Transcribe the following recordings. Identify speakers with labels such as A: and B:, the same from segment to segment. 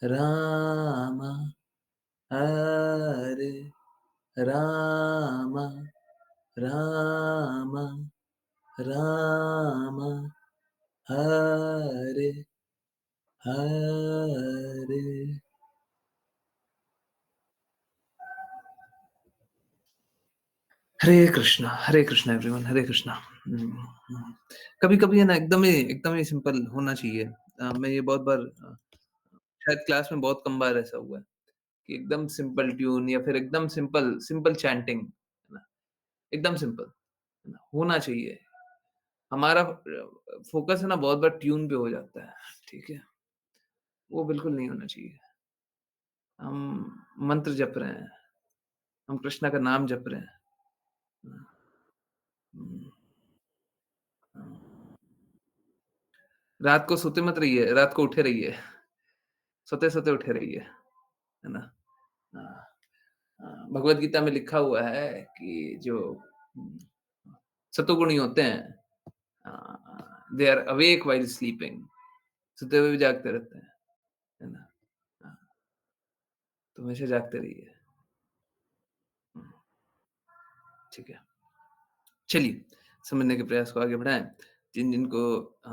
A: राम हरे राम राम राम हरे हरे। हरे Krishna everyone, हरे कृष्णा। कभी-कभी है ना एकदम ही सिंपल होना चाहिए। मैं ये बहुत बार शायद क्लास में बहुत कम बार ऐसा हुआ है कि एकदम सिंपल ट्यून या फिर एकदम सिंपल सिंपल चैंटिंग, है ना? एकदम सिंपल, है ना? होना चाहिए। हमारा फ़ोकस है ना बहुत बार ट्यून पे हो जाता है, ठीक है? वो बिल्कुल नहीं होना चाहिए। हम मंत्र जप रहे हैं, हम कृष्णा का नाम जप रहे हैं। हुँ, हुँ। रात को सोते मत रहिए, रात को उठे रहिए। सोते-सोते उठे रहिए, है ना? हाँ, हाँ, भगवद गीता में लिखा हुआ है कि जो उम, सतोगुणी होते हैं they are awake while sleeping. सोते हुए भी जागते रहते हैं, है ना? हाँ, तो हमेशा जागते रहिए। हुँ, ठीक है। चलिए, समझने के प्रयास को आगे बढ़ाएँ। जिन-जिनको अ,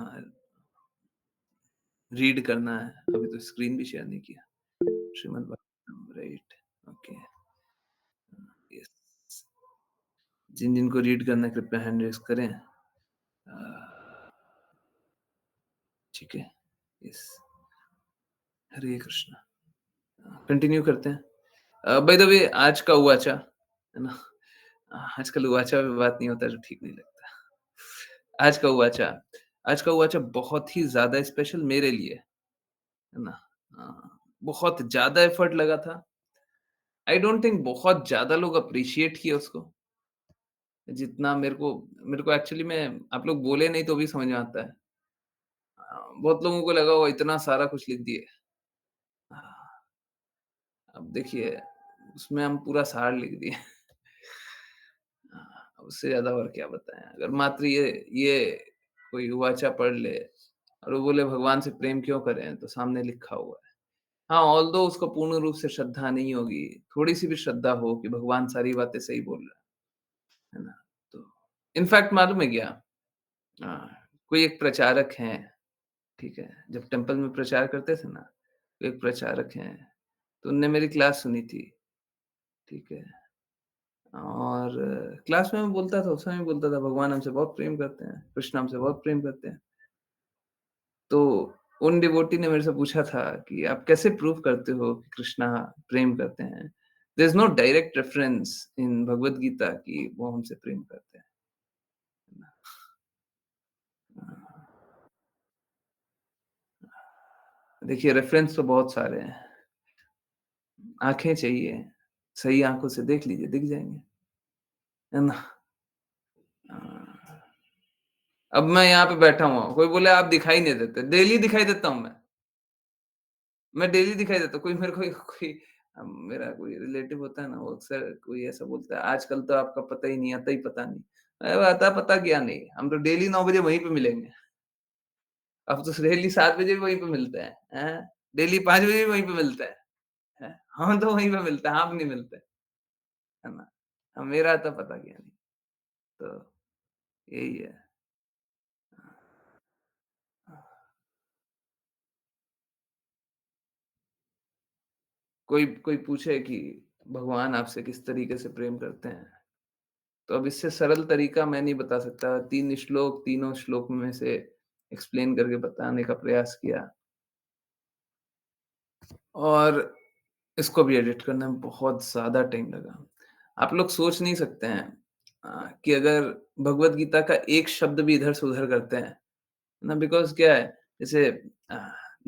A: रीड करना है, अभी तो स्क्रीन भी शेयर नहीं किया। Shrimad Bhagavatam right, okay, yes. जिन-जिनको रीड करना है कृपया हैंड रेज़ करें। ठीक है, यस। हरे कृष्णा। कंटिन्यू करते हैं। बाय द वे आज का उवाचा, है ना? आजकल उवाचा पे बात नहीं होता जो ठीक नहीं लगता। आज का उवाचा आज का उवाचा बहुत ही ज़्यादा स्पेशल मेरे लिए, है ना? बहुत ज़्यादा एफर्ट लगा था। आई डोंट थिंक बहुत ज़्यादा लोग एप्रिशिएट किए उसको, जितना मेरे को एक्चुअली में आप लोग बोले नहीं तो भी समझ में आता है। बहुत लोगों को लगा होगा इतना सारा कुछ लिख दिए। अ, अब देखिए उसमें हम पूरा सार लिख दिए। उससे ज़्यादा और क्या बताएँ? अगर मात्र ये कोई वाचा पढ़ ले और वो बोले भगवान से प्रेम क्यों करें? तो सामने लिखा हुआ है। हाँ, ऑल्दो उसको पूर्ण रूप से श्रद्धा नहीं होगी, थोड़ी-सी भी श्रद्धा हो कि भगवान सारी बातें सही बोल रहा है ना? तो इनफैक्ट मालूम है क्या? अ, कोई एक प्रचारक हैं, ठीक है? जब टेम्पल में प्रचार करते थे ना, तो एक प्रचारक हैं, तो उनने मेरी क्लास सुनी थी, ठीक है? और क्लास में मैं बोलता था, उस समय बोलता था भगवान हमसे बहुत प्रेम करते हैं, कृष्ण हमसे बहुत प्रेम करते हैं। तो उन डिवोटी ने मेरे से पूछा था कि आप कैसे प्रूव करते हो कि कृष्णा प्रेम करते हैं? There is no direct reference in Bhagavad Gita कि वो हमसे प्रेम करते हैं, है ना? देखिए रेफरेंस तो बहुत सारे हैं, आँखें चाहिए, सही आँखों से देख लीजिए, दिख जाएँगे, है ना? अ, अब मैं यहाँ पे बैठा हुआ हूँ, कोई बोले आप दिखाई नहीं देते, डेली दिखाई देता हूँ मैं डेली दिखाई देता हूँ। कोई मेरे को कोई मेरा कोई रिलेटिव होता है ना, वो अक्सर कोई ऐसा बोलता है, आजकल तो आपका पता ही नहीं, आता ही पता नहीं। अरे अता पता क्या नहीं, हम तो डेली 9 बजे वहीं पे मिलेंगे। अब तो डेली 7 बजे भी वहीं पे मिलते हैं, हैं? डेली 5 बजे भी वहीं पे मिलते हैं? हम तो वहीं पे मिलते हैं, आप नहीं मिलते, है ना? मेरा आता पता क्या नहीं, तो यही है। कोई कोई पूछे कि भगवान आपसे किस तरीके से प्रेम करते हैं? तो अब इससे सरल तरीका मैं नहीं बता सकता। 3 श्लोक, तीनों श्लोक में से एक्सप्लेन करके बताने का प्रयास किया और इसको भी एडिट करने में बहुत ज़्यादा टाइम लगा। आप लोग सोच नहीं सकते हैं कि अगर भगवद गीता का एक शब्द भी इधर से उधर करते हैं, ना बिकॉज़ क्या है, जैसे अ,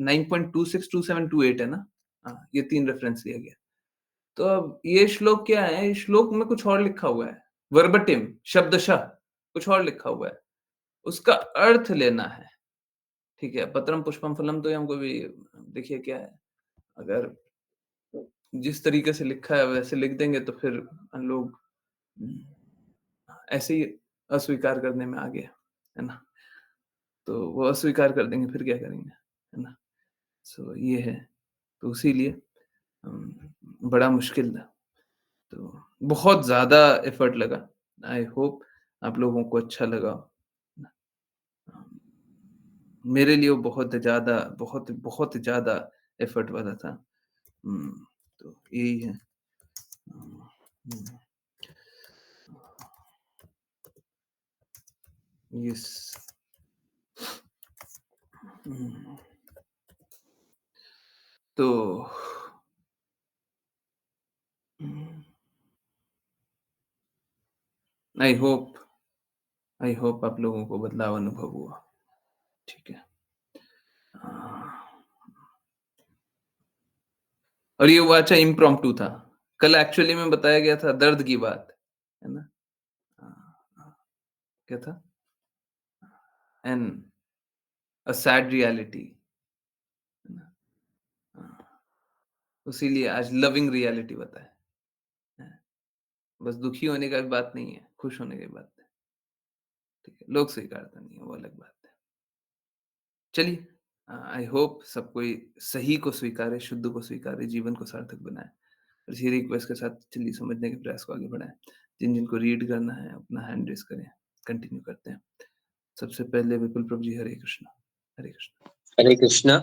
A: 9.262728 है ना? ये 3 रेफ़रेंस लिया गया। तो अब ये श्लोक क्या है, इस श्लोक में कुछ और लिखा हुआ है, वर्बटिम शब्दशः कुछ और लिखा हुआ है। उसका अर्थ लेना है, ठीक है? पत्रम पुष्पम फलम तो ये हमको भी देखिए क्या है, अगर जिस तरीके से लिखा है वैसे लिख देंगे तो फिर लोग उम, ऐसे ही अस्वीकार करने में आगे, है ना? तो वो अस्वीकार कर देंगे फिर क्या करेंगे, है ना? सो ये है। तो इसीलिए बड़ा मुश्किल था। तो बहुत ज़्यादा एफर्ट लगा। आई होप आप लोगों को अच्छा लगा हो। मेरे लिए वो बहुत ज़्यादा एफर्ट वाला था। हुँ, तो यही है। हुँ, हुँ, यस। हुँ, तो हुँ, आई होप आई होप आप लोगों को बदलाव अनुभव हुआ। ठीक है। हाँ, और ये हुआ अच्छा इम्प्रॉम्प्टू था। कल एक्चुअली में बताया गया था दर्द की बात, है ना? हाँ, हाँ, क्या था? एन अ सैड रियलिटी, है ना? हाँ, इसीलिए आज लविंग रियलिटी बताएँ, हैं। बस दुखी होने का भी बात नहीं है, खुश होने की बात है, ठीक है? लोग स्वीकारते नहीं है, वो अलग बात है। चलिए आई होप सब कोई सही को स्वीकारे, शुद्ध को स्वीकारे, जीवन को सार्थक बनाए। और इसी रिक्वेस्ट के साथ चलिए समझने के प्रयास को आगे बढ़ाएँ। जिन-जिनको रीड करना है अपना हैंड रेज़ करें, कंटिन्यू करते हैं। सबसे पहले विपुल प्रभु जी हरे कृष्णा, हरे कृष्णा।
B: हरे कृष्णा।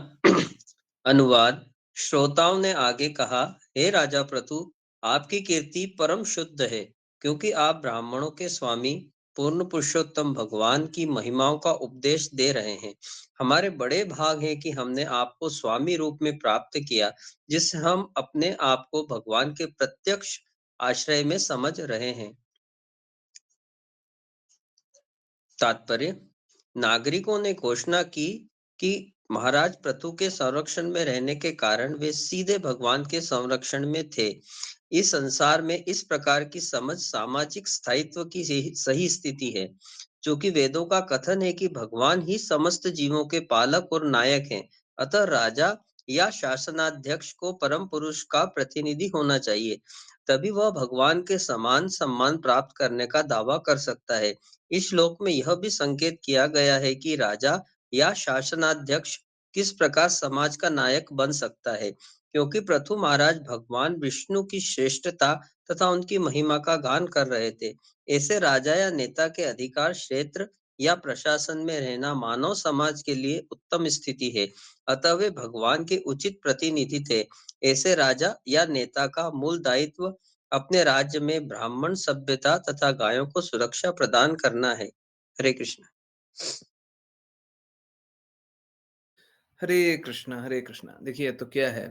B: अनुवाद। श्रोताओं ने आगे कहा, हे राजा प्रतु, आपकी कीर्ति परम शुद्ध है, क्योंकि आप ब्राह्मणों के स्वामी पूर्ण पुरुषोत्तम भगवान की महिमाओं का उपदेश दे रहे हैं। हमारे बड़े भाग हैं कि हमने आपको स्वामी रूप में प्राप्त किया, जिससे हम अपने आप को भगवान के प्रत्यक्ष आश्रय में समझ रहे हैं। तात्पर्य। नागरिकों ने घोषणा की कि महाराज प्रथु के संरक्षण में रहने के कारण वे सीधे भगवान के संरक्षण में थे। इस संसार में इस प्रकार की समझ सामाजिक स्थायित्व की सही स्थिति है, क्योंकि वेदों का कथन है कि भगवान ही समस्त जीवों के पालक और नायक हैं। अतः राजा या शासनाध्यक्ष को परम पुरुष का प्रतिनिधि होना चाहिए, तभी वह भगवान के समान सम्मान प्राप्त करने का दावा कर सकता है। इस श्लोक में यह भी संकेत किया गया है कि राजा या शासनाध्यक्ष किस प्रकार समाज का नायक बन सकता है, क्योंकि पृथु महाराज भगवान विष्णु की श्रेष्ठता तथा उनकी महिमा का गान कर रहे थे। ऐसे राजा या नेता के अधिकार क्षेत्र या प्रशासन में रहना मानव समाज के लिए उत्तम स्थिति है, अतः वे भगवान के उचित प्रतिनिधि थे। ऐसे राजा या नेता का मूल दायित्व अपने राज्य में ब्राह्मण सभ्यता तथा गायों को सुरक्षा प्रदान करना है। हरे कृष्ण।
A: हरे कृष्णा, हरे कृष्णा। देखिए तो क्या है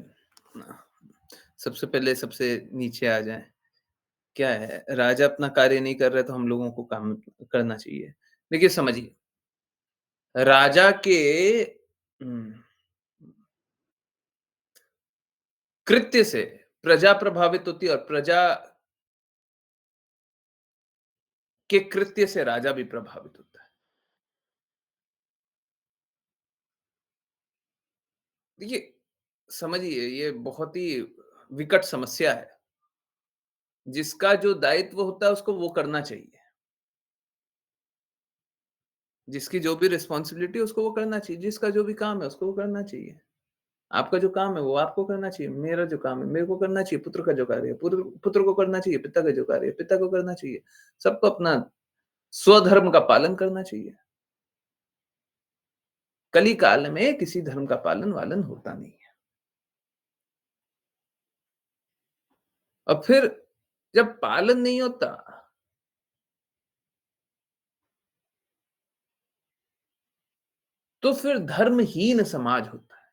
A: सबसे पहले सबसे नीचे आ जाएँ। क्या है, राजा अपना कार्य नहीं कर रहे तो हम लोगों को काम करना चाहिए। देखिए समझिए, राजा के उम, कृत्य से प्रजा प्रभावित होती है और प्रजा के कृत्य से राजा भी प्रभावित होता है। देखिए, समझिए ये बहुत ही विकट समस्या है। जिसका जो दायित्व होता है उसको वो करना चाहिए। जिसकी जो भी रिस्पॉन्सिबिलिटी है उसको वो करना चाहिए। जिसका जो भी काम है उसको वो करना चाहिए। आपका जो काम है वो आपको करना चाहिए। मेरा जो काम है मेरे को करना चाहिए। पुत्र का जो कार्य है पुत्र पुत्र को करना चाहिए। पिता का जो कार्य है पिता को करना चाहिए। सबको अपना स्वधर्म का पालन करना चाहिए। कली काल में किसी धर्म का पालन-वालन होता नहीं है। और फिर जब पालन नहीं होता तो फिर धर्महीन समाज होता है।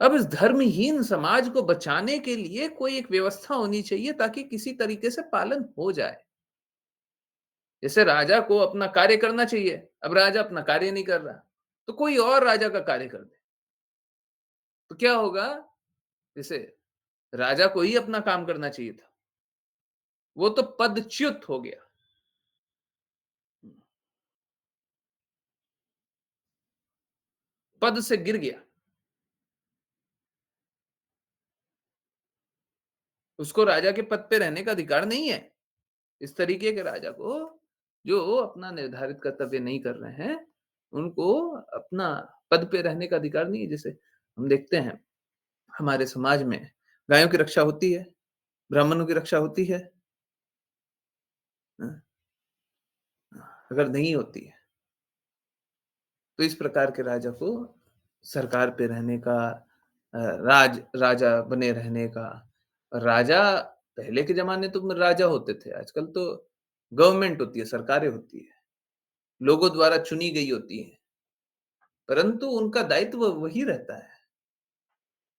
A: अब इस धर्महीन समाज को बचाने के लिए कोई एक व्यवस्था होनी चाहिए ताकि किसी तरीके से पालन हो जाए। जैसे राजा को अपना कार्य करना चाहिए, अब राजा अपना कार्य नहीं कर रहा, तो कोई और राजा का कार्य कर दे। तो क्या होगा? जैसे राजा को ही अपना काम करना चाहिए था, वो तो पदच्युत हो गया। पद से गिर गया। उसको राजा के पद पे रहने का अधिकार नहीं है। इस तरीके के राजा को जो अपना निर्धारित कर्तव्य नहीं कर रहे हैं, उनको अपना पद पे रहने का अधिकार नहीं है। जैसे हम देखते हैं हमारे समाज में गायों की रक्षा होती है, ब्राह्मणों की रक्षा होती है। अ, अगर नहीं होती है, तो इस प्रकार के राजा को सरकार पे रहने का राजा बने रहने का राजा पहले के ज़माने तो राजा होते थे, आजकल तो गवर्नमेंट होती है, सरकारें होती है, लोगों द्वारा चुनी गई होती हैं, परंतु उनका दायित्व वही रहता है।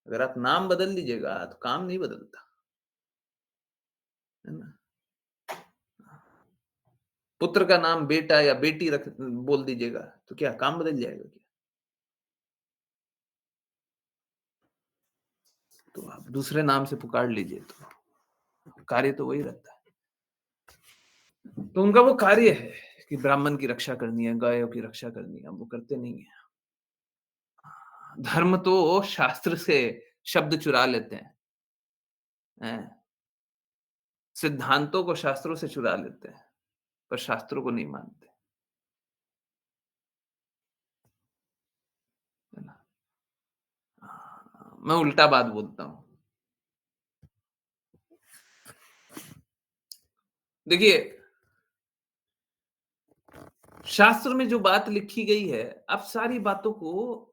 A: अगर आप नाम बदल लीजिएगा, तो काम नहीं बदलता, है ना? पुत्र का नाम बेटा या बेटी रख बोल दीजिएगा, तो क्या काम बदल जाएगा क्या? तो आप दूसरे नाम से पुकार लीजिए, तो कार्य तो वही रहता है। तो उनका वो कार्य है कि ब्राह्मण की रक्षा करनी है, गायों की रक्षा करनी है, वो करते नहीं है। धर्म तो शास्त्र से शब्द चुरा लेते हैं। सिद्धांतों को शास्त्रों से चुरा लेते हैं, पर शास्त्रों को नहीं मानते, है ना? मैं उल्टा बात बोलता हूँ। देखिए, शास्त्र में जो बात लिखी गई है, आप सारी बातों को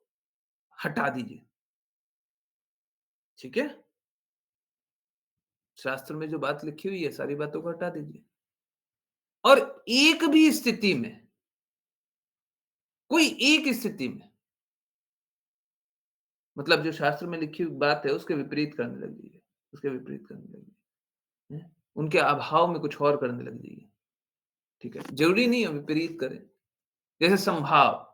A: हटा दीजिए, ठीक है? शास्त्र में जो बात लिखी हुई है, सारी बातों को हटा दीजिए और एक भी स्थिति में, कोई एक स्थिति में मतलब जो शास्त्र में लिखी हुई बात है, उसके विपरीत करने लग जाइए, उसके विपरीत करने लगिए, हैं? उनके अभाव में कुछ और करने लग जाइए, ठीक है? ज़रूरी नहीं है विपरीत करें। जैसे समभाव,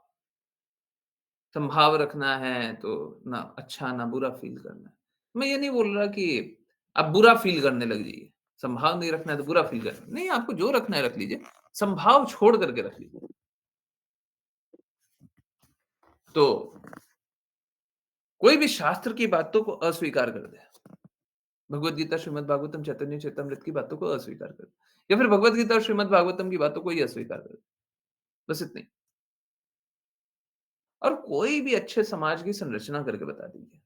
A: समभाव रखना है तो ना अच्छा ना बुरा फ़ील करना है। मैं ये नहीं बोल रहा कि आप बुरा फ़ील करने लग जाइए, समभाव नहीं रखना है तो बुरा फ़ील करना नहीं, आपको जो रखना है रख लीजिए, समभाव छोड़ कर के रख लीजिए। तो कोई भी शास्त्र की बातों को अस्वीकार कर दे, भगवद गीता, श्रीमद् भागवतम, चैतन्य चेतामृत की बातों को अस्वीकार कर दे या फिर भगवद गीता और श्रीमद् भागवतम की बातों को ही अस्वीकार कर दे, बस इतना ही। और कोई भी अच्छे समाज की संरचना करके बता दीजिए।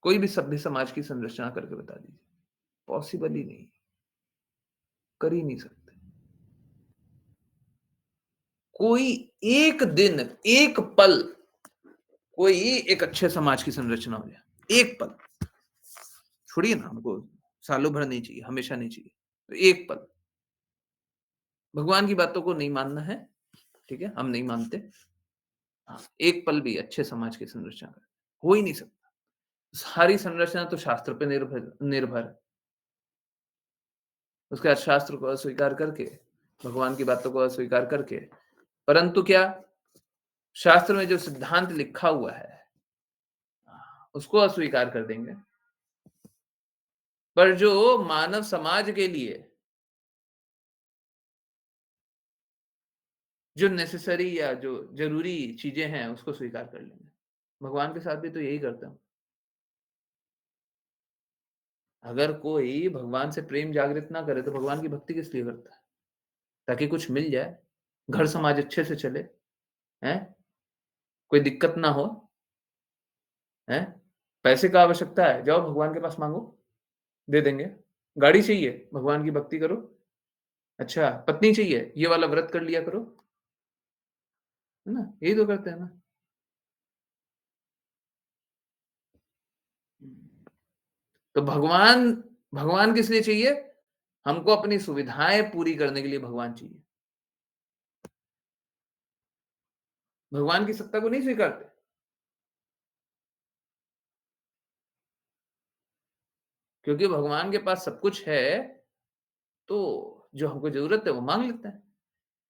A: कोई भी सभ्य समाज की संरचना करके बता दीजिए। पॉसिबल ही नहीं, कर ही नहीं सकते। कोई एक दिन, एक पल, कोई एक अच्छे समाज की संरचना हो जाए। एक पल, छोड़िए ना हमको सालों भर नहीं चाहिए, हमेशा नहीं चाहिए। तो एक पल, भगवान की बातों को नहीं मानना है, ठीक है? हम नहीं मानते। हाँ, एक पल भी अच्छे समाज की संरचना कर हो ही नहीं सकता। सारी संरचना तो शास्त्र पे निर्भर निर्भर है। उसके बाद शास्त्र को अस्वीकार करके, भगवान की बातों को अस्वीकार करके, परंतु क्या? शास्त्र में जो सिद्धांत लिखा हुआ है, उसको अस्वीकार कर देंगे। पर जो मानव समाज के लिए जो नेसेसरी या जो ज़रूरी चीज़ें हैं, उसको स्वीकार कर लेंगे। भगवान के साथ भी तो यही करता हूँ। अगर कोई भगवान से प्रेम जागृत ना करे, तो भगवान की भक्ति किस लिए करता है? ताकि कुछ मिल जाए, घर समाज अच्छे से चले, हैं? कोई दिक्कत ना हो, हैं? पैसे का आवश्यकता है, जाओ भगवान के पास माँगो, दे देंगे। गाड़ी चाहिए, भगवान की भक्ति करो। अच्छा, पत्नी चाहिए, ये वाला व्रत कर लिया करो, है ना? यही तो करते हैं ना। तो भगवान भगवान किस लिए चाहिए? हमको अपनी सुविधाएँ पूरी करने के लिए भगवान चाहिए। भगवान की सत्ता को नहीं स्वीकारते, क्योंकि भगवान के पास सब कुछ है, तो जो हमको ज़रूरत है वो माँग लेते हैं।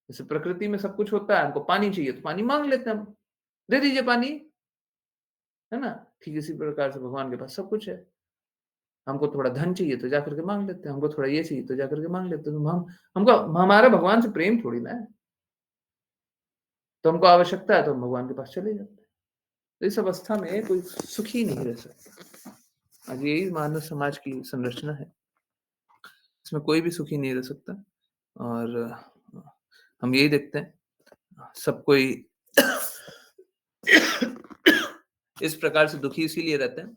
A: जैसे प्रकृति में सब कुछ होता है, हमको पानी चाहिए तो पानी माँग लेते हैं हम, दे दीजिए पानी, है ना? ठीक इसी प्रकार से भगवान के पास सब कुछ है। हमको थोड़ा धन चाहिए तो जाकर के माँग लेते हैं, हमको थोड़ा ये चाहिए तो जाकर के माँग लेते हैं। तो हम हमको हमारा भगवान से प्रेम थोड़ी ना है। तो हमको आवश्यकता है तो हम भगवान के पास चले जाते हैं। तो इस अवस्था में कोई सुखी नहीं रह सकता। आज यही मानव समाज की संरचना है। इसमें कोई भी सुखी नहीं रह सकता और हम यही देखते हैं, सब कोई इस प्रकार से दुखी इसीलिए रहते हैं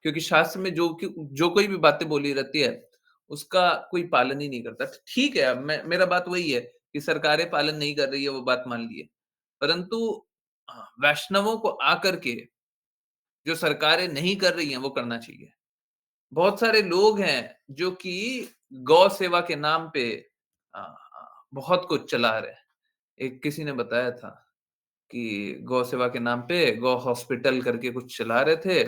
A: क्योंकि शास्त्र में जो कोई भी बातें बोली रहती है, उसका कोई पालन ही नहीं करता। ठीक है, अब मेरा बात वही है कि सरकारें पालन नहीं कर रही है, वो बात मान ली है। परंतु वैष्णवों को आकर के जो सरकारें नहीं कर रही हैं, वो करना चाहिए। बहुत सारे लोग हैं जो कि गौ सेवा के नाम पे बहुत कुछ चला रहे हैं। एक किसी ने बताया था कि गौ सेवा के नाम पे गौ हॉस्पिटल करके कुछ चला रहे थे।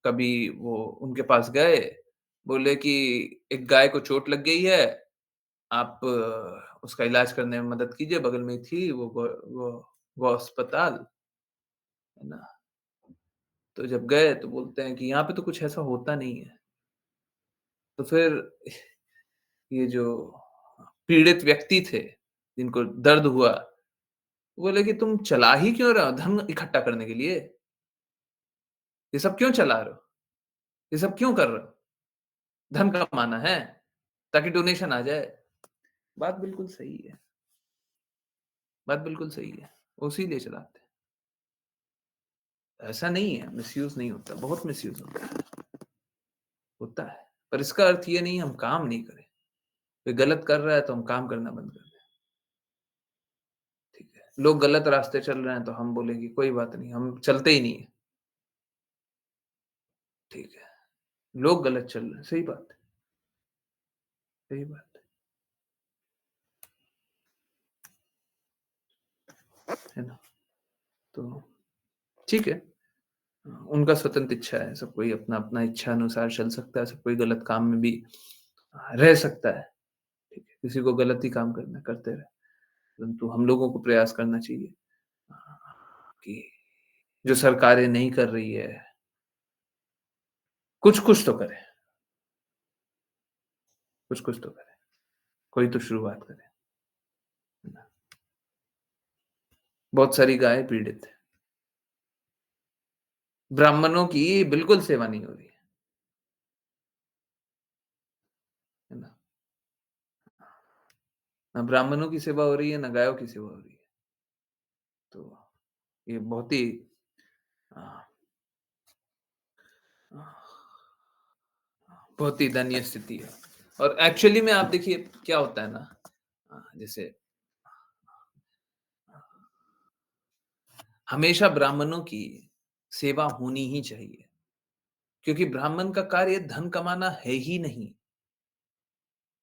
A: कभी वो उनके पास गए, बोले कि एक गाय को चोट लग गई है, आप उसका इलाज करने में मदद कीजिए। बगल में ही थी वो गौ अस्पताल, है ना? तो जब गए तो बोलते हैं कि यहाँ पे तो कुछ ऐसा होता नहीं है। तो फिर ये जो पीड़ित व्यक्ति थे, जिनको दर्द हुआ, बोले कि तुम चला ही क्यों रहे हो धन इकट्ठा करने के लिए? ये सब क्यों चला रहे हो? ये सब क्यों कर रहे हो? धन कमाना है, ताकि डोनेशन आ जाए। बात बिल्कुल सही है, बात बिल्कुल सही है। वो इसीलिए चलाते हैं। ऐसा नहीं है, मिसयूज़ नहीं होता, बहुत मिसयूज़ होता है। पर इसका अर्थ ये नहीं है हम काम नहीं करें। कोई गलत कर रहा है तो हम काम करना बंद कर दें, ठीक है। लोग गलत रास्ते चल रहे हैं तो हम बोलेंगे कोई बात नहीं, हम चलते ही नहीं है, ठीक है। लोग गलत चल रहे हैं, सही बात है, सही बात है ना? तो ठीक है, उनका स्वतंत्र इच्छा है, सब कोई अपना-अपना इच्छा अनुसार चल सकता है, सब कोई गलत काम में भी रह सकता है, ठीक है। किसी को गलत ही काम करना है, करते रहे। परंतु हम लोगों को प्रयास करना चाहिए अ, कि जो सरकारें नहीं कर रही है, कुछ-कुछ तो करें, कुछ-कुछ तो करें, कोई तो शुरुआत करे, है ना? बहुत सारी गायें पीड़ित हैं, ब्राह्मणों की बिल्कुल सेवा नहीं हो रही है ना? ना ब्राह्मणों की सेवा हो रही है, ना गायों की सेवा हो रही है। तो ये बहुत ही अ, अ, बहुत ही दयनीय स्थिति है और एक्चुअली में आप देखिए क्या होता है ना जैसे हमेशा ब्राह्मणों की सेवा होनी ही चाहिए क्योंकि ब्राह्मण का कार्य धन कमाना है ही नहीं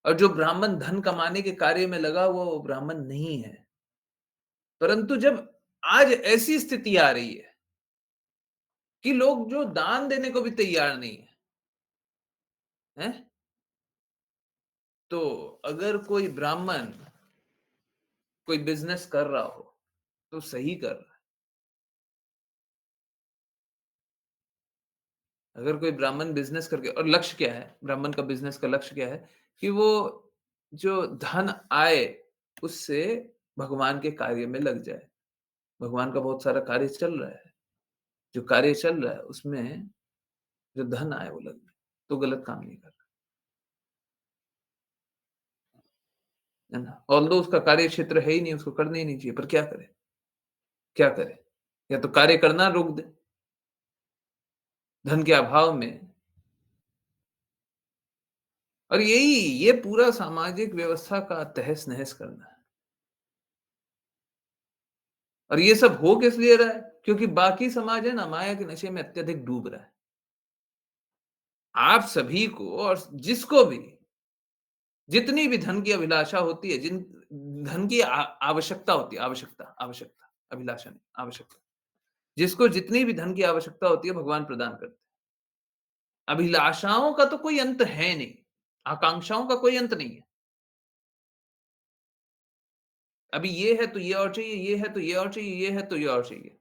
A: और जो ब्राह्मण धन कमाने के कार्य में लगा हुआ वो ब्राह्मण नहीं है परंतु जब आज ऐसी स्थिति आ रही है कि लोग जो दान देने को भी तैयार नहीं है हैं तो अगर कोई ब्राह्मण कोई बिजनेस कर रहा हो तो सही कर रहा है अगर कोई ब्राह्मण बिज़नेस करके और लक्ष्य क्या है? ब्राह्मण का बिज़नेस का लक्ष्य क्या है? कि वो जो धन आए, उससे भगवान के कार्य में लग जाए। भगवान का बहुत सारा कार्य चल रहा है। जो कार्य चल रहा है, उसमें जो धन आए, वो लग जाए। तो गलत काम नहीं कर रहा, है ना? ऑल्दो उसका कार्य क्षेत्र है ही नहीं, उसको करना ही नहीं चाहिए, पर क्या करे? क्या करे? या तो कार्य करना रोक दे, धन के अभाव में और ये पूरा सामाजिक व्यवस्था का तहस-नहस करना है। और ये सब हो किस लिए रहा है? क्योंकि बाकी समाज है ना माया के नशे में अत्यधिक डूब रहा है। आप सभी को और जिसको भी जितनी भी धन की अभिलाषा होती है, जिन धन की आवश्यकता होती है, आवश्यकता, अभिलाषा नहीं, आवश्यकता। जिसको जितनी भी धन की आवश्यकता होती है भगवान प्रदान करते हैं। अभिलाषाओं का तो कोई अंत है नहीं, आकांक्षाओं का कोई अंत नहीं है। अभी ये है तो ये और चाहिए, ये है तो ये और चाहिए, ये है तो ये और चाहिए।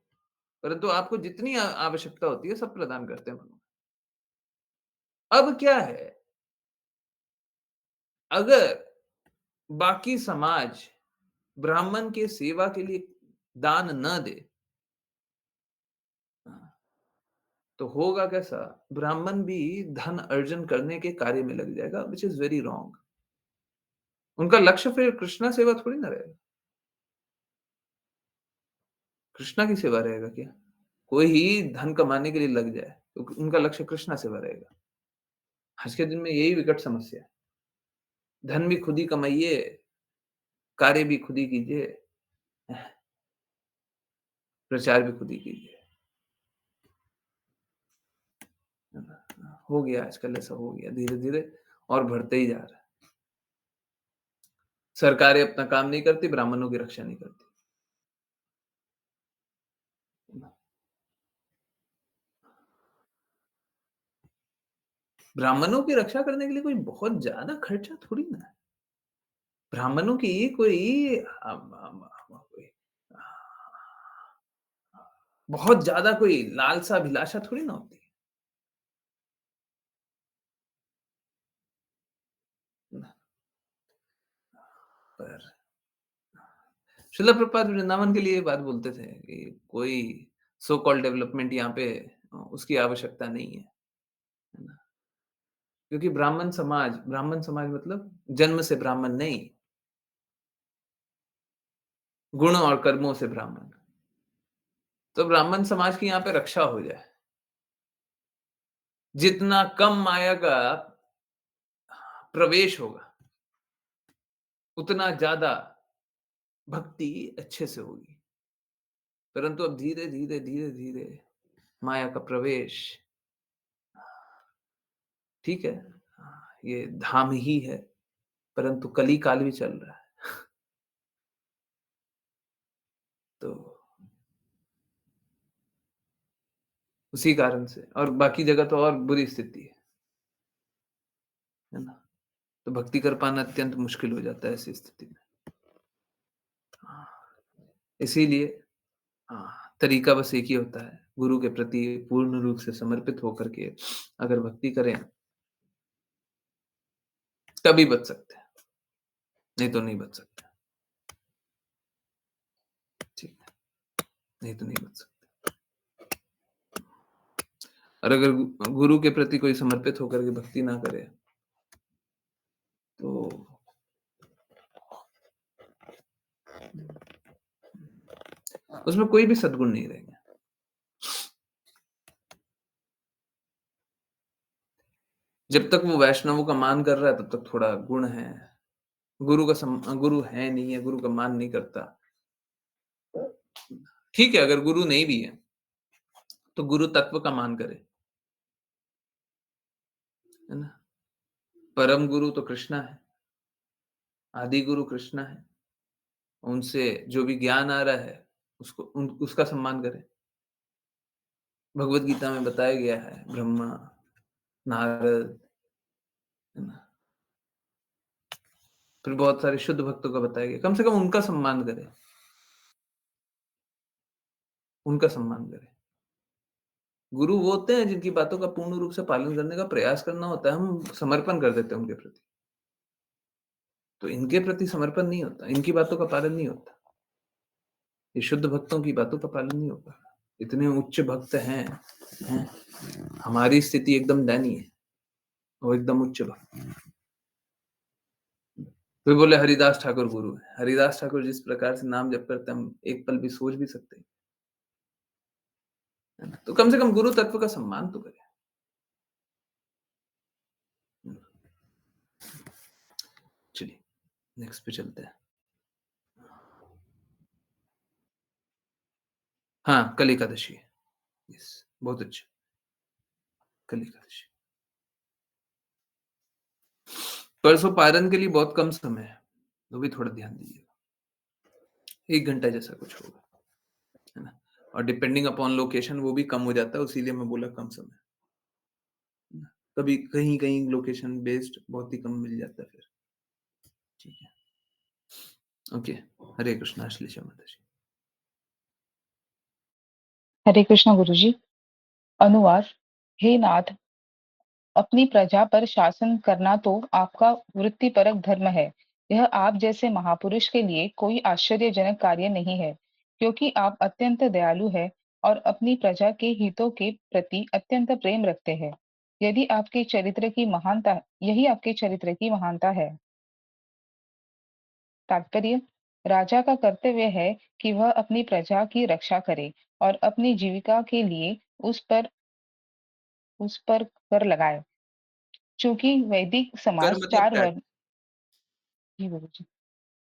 A: परंतु आपको जितनी आवश्यकता होती है सब प्रदान करते हैं भगवान। अब क्या है, अगर बाकी समाज ब्राह्मण के सेवा के लिए दान न दे, तो होगा कैसा? ब्राह्मण भी धन अर्जन करने के कार्य में लग जाएगा, व्हिच इज़ वेरी रॉन्ग। उनका लक्ष्य फिर कृष्णा सेवा थोड़ी ना रहेगा। कृष्णा की सेवा रहेगा क्या? कोई ही धन कमाने के लिए लग जाए, तो उनका लक्ष्य कृष्णा सेवा रहेगा। आज के दिन में यही विकट समस्या है। धन भी खुद ही कमाइए, कार्य भी खुद ही कीजिए, प्रचार भी खुद ही कीजिए। है ना? हो गया आजकल ऐसा हो गया धीरे-धीरे और बढ़ते ही जा रहा है। सरकारें अपना काम नहीं करती, ब्राह्मणों की रक्षा नहीं करती। है ना? ब्राह्मणों की रक्षा करने के लिए कोई बहुत ज़्यादा खर्चा थोड़ी ना है। ब्राह्मणों की कोई कोई बहुत ज़्यादा कोई लालसा-अभिलाषा थोड़ी ना होती है ना। पर शिला प्रभुपाद वृंदावन के लिए ये बात बोलते थे कि कोई सो कॉल्ड डेवलपमेंट यहाँ पे उसकी आवश्यकता नहीं है। है ना? क्योंकि ब्राह्मण समाज मतलब जन्म से ब्राह्मण नहीं, गुण और कर्मों से ब्राह्मण। तो ब्राह्मण समाज की यहाँ पे रक्षा हो जाए। जितना कम माया का प्रवेश होगा, उतना ज़्यादा भक्ति अच्छे से होगी। परंतु अब धीरे-धीरे, धीरे-धीरे माया का प्रवेश ठीक है, ये धाम ही है, परंतु कली काल भी चल रहा है। तो उसी कारण से और बाकी जगह तो और बुरी स्थिति है ना? तो भक्ति कर पाना अत्यंत मुश्किल हो जाता है ऐसी स्थिति में। हाँ, इसीलिए तरीका बस एक ही होता है, गुरु के प्रति पूर्ण रूप से समर्पित होकर के अगर भक्ति करें, तभी बच सकते हैं, नहीं तो नहीं बच सकते। ठीक है, नहीं तो नहीं बच सकते। और अगर गुरु के प्रति कोई समर्पित होकर के भक्ति ना करे, तो उसमें कोई भी सद्गुण नहीं रहेंगे। जब तक वो वैष्णवों का मान कर रहा है, तब तक थोड़ा गुण है। गुरु है, नहीं है, गुरु का मान नहीं करता। ठीक है, अगर गुरु नहीं भी है, तो गुरु तत्व का मान करे, है ना? परम गुरु तो कृष्णा है, आदि गुरु कृष्णा है। उनसे जो भी ज्ञान आ रहा है, उसका सम्मान करें। भगवद गीता में बताया गया है, ब्रह्मा, नारद, है ना? फिर बहुत सारे शुद्ध भक्तों का बताया गया। कम से कम उनका सम्मान करें, उनका सम्मान करें। गुरु वो होते हैं जिनकी बातों का पूर्ण रूप से पालन करने का प्रयास करना होता है, हम समर्पण कर देते हैं उनके प्रति। तो इनके प्रति समर्पण नहीं होता, इनकी बातों का पालन नहीं होता। ये शुद्ध भक्तों की बातों का पालन नहीं होगा। इतने उच्च भक्त हैं, हमारी स्थिति एकदम दयनीय है, वो एकदम उच्च भक्त। कोई बोले हरिदास ठाकुर गुरु है। हरिदास ठाकुर जिस प्रकार से नाम जप करते हैं, हम एक पल भी सोच भी सकते हैं, है ना? तो कम से कम गुरु तत्व का सम्मान तो करें। चलिए, नेक्स्ट पे चलते हैं। हाँ, कल एकादशी है। यस, बहुत अच्छा, कल एकादशी। परसों पारण के लिए बहुत कम समय है, तो भी थोड़ा ध्यान दीजिएगा। 1 घंटा जैसा कुछ होगा, है ना? और डिपेंडिंग अपॉन लोकेशन वो भी कम हो जाता है, इसीलिए मैं बोला कम समय, है ना? कभी कहीं-कहीं लोकेशन बेस्ड बहुत ही कम मिल जाता है फिर। ठीक है, ओके। हरे कृष्णा, श्रीशा माता जी।
C: हरे कृष्ण गुरुजी। अनुवाद। हे नाथ, अपनी प्रजा पर शासन करना तो आपका वृत्तिपरक धर्म है। यह आप जैसे महापुरुष के लिए कोई आश्चर्यजनक कार्य नहीं है, क्योंकि आप अत्यंत दयालु हैं और अपनी प्रजा के हितों के प्रति अत्यंत प्रेम रखते हैं। यही आपके चरित्र की महानता है। तात्पर्य। राजा का कर्तव्य है कि वह अपनी प्रजा की रक्षा करे और अपनी जीविका के लिए उस पर कर लगाए। चूंकि वैदिक
A: कर
C: समाज
A: मतलब
C: चार
A: टैक्स।
C: वर्ण जी बोलो जी।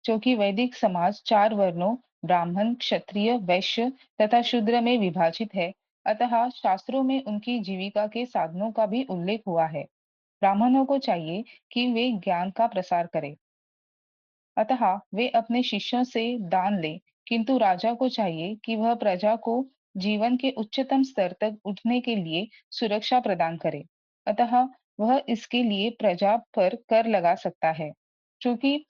C: चूंकि वैदिक समाज 4 वर्णों ब्राह्मण, क्षत्रिय, वैश्य तथा शूद्र में विभाजित है, अतः शास्त्रों में उनकी जीविका के साधनों का भी उल्लेख हुआ है। ब्राह्मणों को चाहिए कि वे ज्ञान का प्रसार करें, अतः वे अपने शिष्यों से दान लें, किंतु राजा को चाहिए कि वह प्रजा को जीवन के उच्चतम स्तर तक उठने के लिए सुरक्षा प्रदान करे, अतः वह इसके लिए प्रजा पर कर लगा सकता है। चूंकि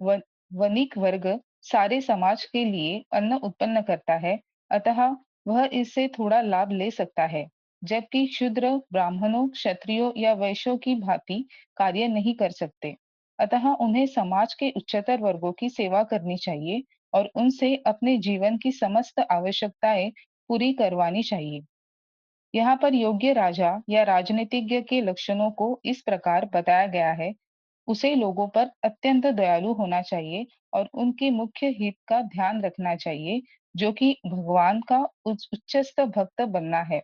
C: व वणिक वर्ग सारे समाज के लिए अन्न उत्पन्न करता है, अतः वह इससे थोड़ा लाभ ले सकता है, जबकि शूद्र ब्राह्मणों, क्षत्रियों या वैश्यों की भांति कार्य नहीं कर सकते। अतः उन्हें समाज के उच्चतर वर्गों की सेवा करनी चाहिए और उनसे अपने जीवन की समस्त आवश्यकताएं पूरी करवानी चाहिए। यहाँ पर योग्य राजा या राजनीतिज्ञ के लक्षणों को इस प्रकार बताया गया है। उसे लोगों पर अत्यंत दयालु होना चाहिए और उनके मुख्य हित का ध्यान रखना चाहिए, जो कि भगवान का उच्चस्थ भक्त बनना है।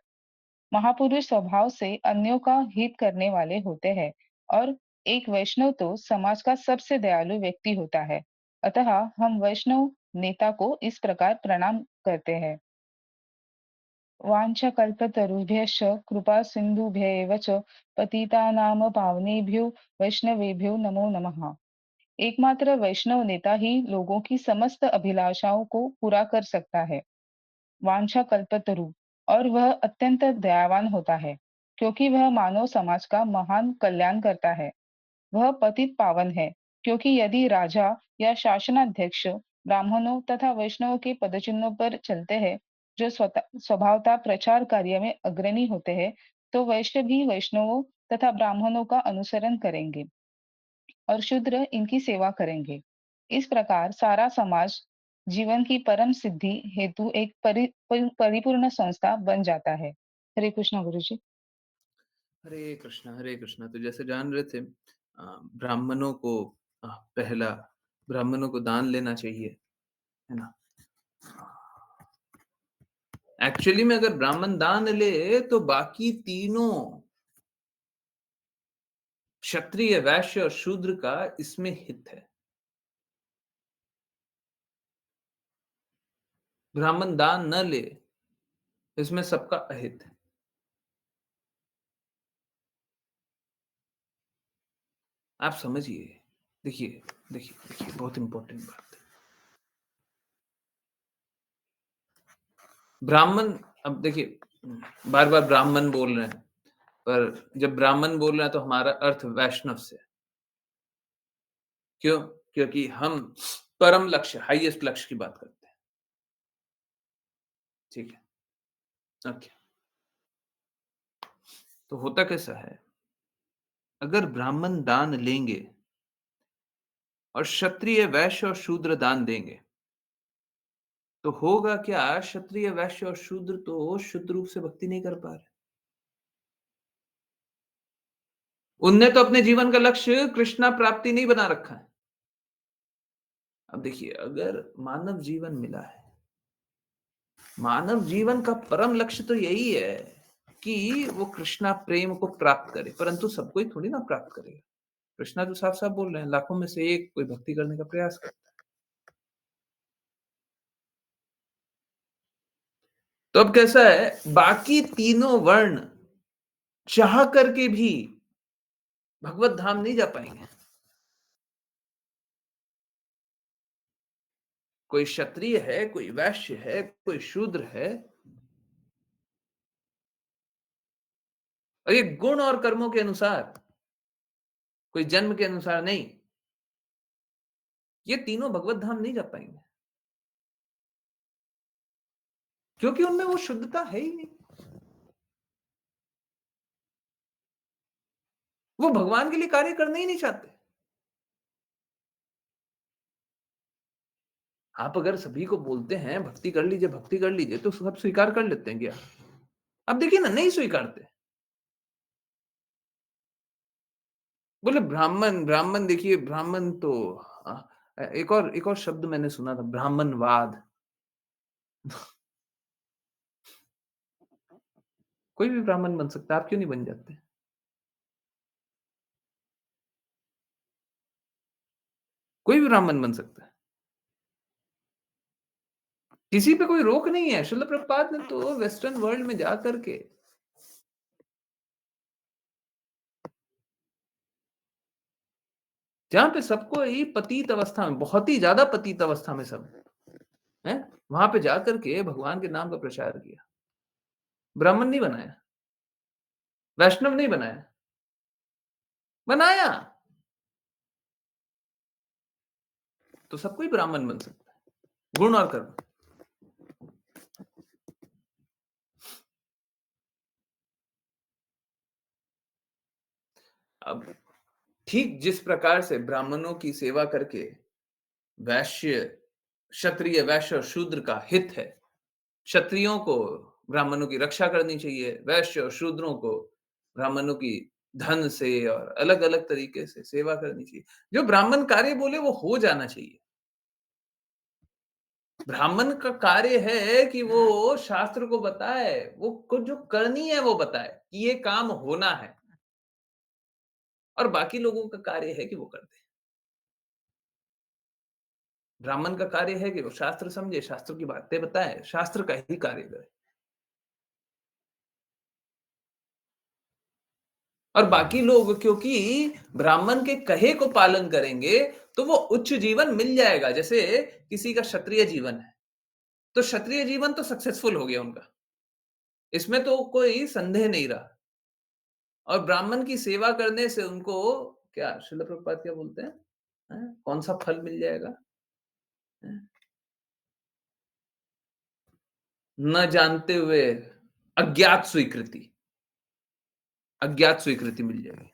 C: महापुरुष स्वभाव से अन्यों का हित करने वाले होते हैं और एक वैष्णव तो समाज का सबसे दयालु व्यक्ति होता है। अतः हम वैष्णव नेता को इस प्रकार प्रणाम करते हैं। वाञ्छकल्पतरुभ्यश्च कृपा सिन्धुभ्येव च पतितानां पावनेभ्यो वैष्णवेभ्यो नमो नमः। एकमात्र वैष्णव नेता ही लोगों की समस्त अभिलाषाओं को पूरा कर सकता है। वांछा कल्पतरु और वह अत्यंत दयावान होता है, क्योंकि वह मानव समाज का महान कल्याण करता है। वह पतित पावन है, क्योंकि यदि राजा या शासनाध्यक्ष ब्राह्मणों तथा वैष्णवों के पदचिन्हों पर चलते हैं, जो स्वभावतः प्रचार कार्य में अग्रणी होते हैं, तो वैश्य भी वैष्णवों तथा ब्राह्मणों का अनुसरण करेंगे और शूद्र इनकी सेवा करेंगे। इस प्रकार सारा समाज जीवन की परम सिद्धि हेतु एक परिपूर्ण संस्था बन जाता है। हरे कृष्णा गुरु जी।
A: हरे कृष्णा, हरे कृष्णा। तो जैसे जान रहे थे ब्राह्मणों को पहला ब्राह्मणों को दान लेना चाहिए, है ना? एक्चुअली में अगर ब्राह्मण दान ले तो बाकी तीनों क्षत्रिय, वैश्य और शूद्र का इसमें हित है। ब्राह्मण दान न ले, इसमें सबका अहित है। आप समझिए। देखिए, देखिए, देखिए बहुत इंपॉर्टेंट बात है। ब्राह्मण अब देखिए बार-बार ब्राह्मण बोल रहे हैं, पर जब ब्राह्मण बोल रहे हैं तो हमारा अर्थ वैष्णव से है। क्यों? क्योंकि हम परम लक्ष्य, हाईएस्ट लक्ष्य की बात करते हैं। ठीक है? ओके। तो होता कैसा है, अगर ब्राह्मण दान लेंगे और क्षत्रिय, वैश्य और शूद्र दान देंगे, तो होगा क्या, क्षत्रिय, वैश्य और शूद्र तो शुद्ध रूप से भक्ति नहीं कर पा रहे। उनने तो अपने जीवन का लक्ष्य कृष्णा प्राप्ति नहीं बना रखा है। अब देखिए, अगर मानव जीवन मिला है, मानव जीवन का परम लक्ष्य तो यही है कि वो कृष्णा प्रेम को प्राप्त करे, परंतु सब कोई थोड़ी ना प्राप्त करेगा। कृष्णा तो साफ-साफ बोल रहे हैं, लाखों में से एक कोई भक्ति करने का प्रयास करता है। तो अब कैसा है, बाकी तीनों वर्ण चाह करके भी भगवत धाम नहीं जा पाएंगे। कोई क्षत्रिय है, कोई वैश्य है, कोई शूद्र है, और ये गुण और कर्मों के अनुसार, कोई जन्म के अनुसार नहीं, ये तीनों भगवत धाम नहीं जा पाएंगे, क्योंकि उनमें वो शुद्धता है ही नहीं। वो भगवान के लिए कार्य करना ही नहीं चाहते। आप अगर सभी को बोलते हैं भक्ति कर लीजिए, भक्ति कर लीजिए, तो सब स्वीकार कर लेते हैं क्या? अब देखिए ना, नहीं स्वीकारते। बोले ब्राह्मण, ब्राह्मण देखिए, ब्राह्मण तो एक और शब्द मैंने सुना था, ब्राह्मणवाद। कोई भी ब्राह्मण बन सकता है, आप क्यों नहीं बन जाते? कोई भी ब्राह्मण बन सकता है। किसी पे कोई रोक नहीं है। शिल प्रभुपाद ने तो वेस्टर्न वर्ल्ड में जा करके जहाँ पे सबको ही पतित अवस्था में, बहुत ही ज़्यादा पतित अवस्था में सब हैं, वहाँ पे जाकर के भगवान के नाम का प्रचार किया। ब्राह्मण नहीं बनाया, वैष्णव नहीं बनाया, बनाया। तो सब कोई ब्राह्मण बन सकता है, गुण और कर्म। अब ठीक जिस प्रकार से ब्राह्मणों की सेवा करके वैश्य, क्षत्रिय, वैश्य और शूद्र का हित है। क्षत्रियों को ब्राह्मणों की रक्षा करनी चाहिए, वैश्य और शूद्रों को ब्राह्मणों की धन से और अलग-अलग तरीके से सेवा करनी चाहिए। जो ब्राह्मण कार्य बोले वो हो जाना चाहिए। ब्राह्मण का कार्य है कि वो शास्त्र को बताए, वो को जो करनी है वो बताए कि ये काम होना है, और बाकी लोगों का कार्य है कि वो कर दें। ब्राह्मण का कार्य है कि वो शास्त्र समझे, शास्त्र की बातें बताए, शास्त्र का ही कार्य करे। और बाकी लोग क्योंकि ब्राह्मण के कहे को पालन करेंगे, तो वो उच्च जीवन मिल जाएगा। जैसे किसी का क्षत्रिय जीवन है, तो क्षत्रिय जीवन तो सक्सेसफुल हो गया उनका, इसमें तो कोई संदेह नहीं रहा। और ब्राह्मण की सेवा करने से उनको क्या श्रील प्रभुपाद क्या बोलते हैं? कौन सा फल मिल जाएगा? हैं? न जानते हुए अज्ञात स्वीकृति, अज्ञात स्वीकृति मिल जाएगी,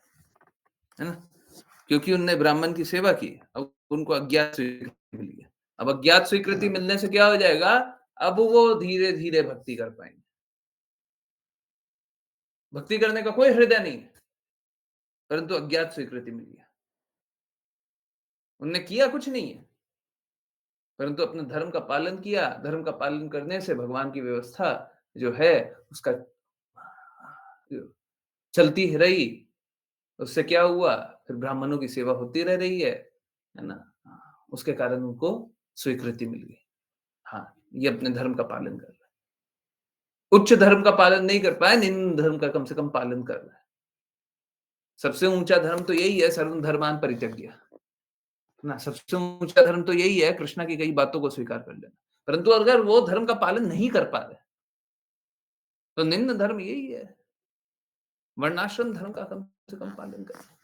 A: है ना? क्योंकि उनने ब्राह्मण की सेवा की, अब उनको अज्ञात स्वीकृति मिल गया। अब अज्ञात स्वीकृति मिलने से क्या हो जाएगा? अब वो धीरे-धीरे भक्ति कर पाएँगे। भक्ति करने का कोई हृदय नहीं है, परंतु अज्ञात स्वीकृति मिल गया। उनने किया कुछ नहीं है, परंतु अपने धर्म का पालन किया। धर्म का पालन करने से भगवान की व्यवस्था जो है उसका चलती ही रही। उससे क्या हुआ? फिर ब्राह्मणों की सेवा होती रह रही है ना? हाँ, उसके कारण उनको स्वीकृति मिल गई। हाँ, ये अपने धर्म का पालन कर रहा है। उच्च धर्म का पालन नहीं कर पाया, निम्न धर्म का कम से कम पालन कर रहा है। सबसे ऊँचा धर्म तो यही है, सर्व धर्मान् परित्यज्य। ना, सबसे ऊँचा धर्म तो यही है, कृष्णा की कई बातों को स्वीकार कर लेना। परंतु अगर वो धर्म का पालन नहीं कर पा रहे, तो निम्न धर्म यही है, वर्णाश्रम धर्म का कम से कम पालन करना,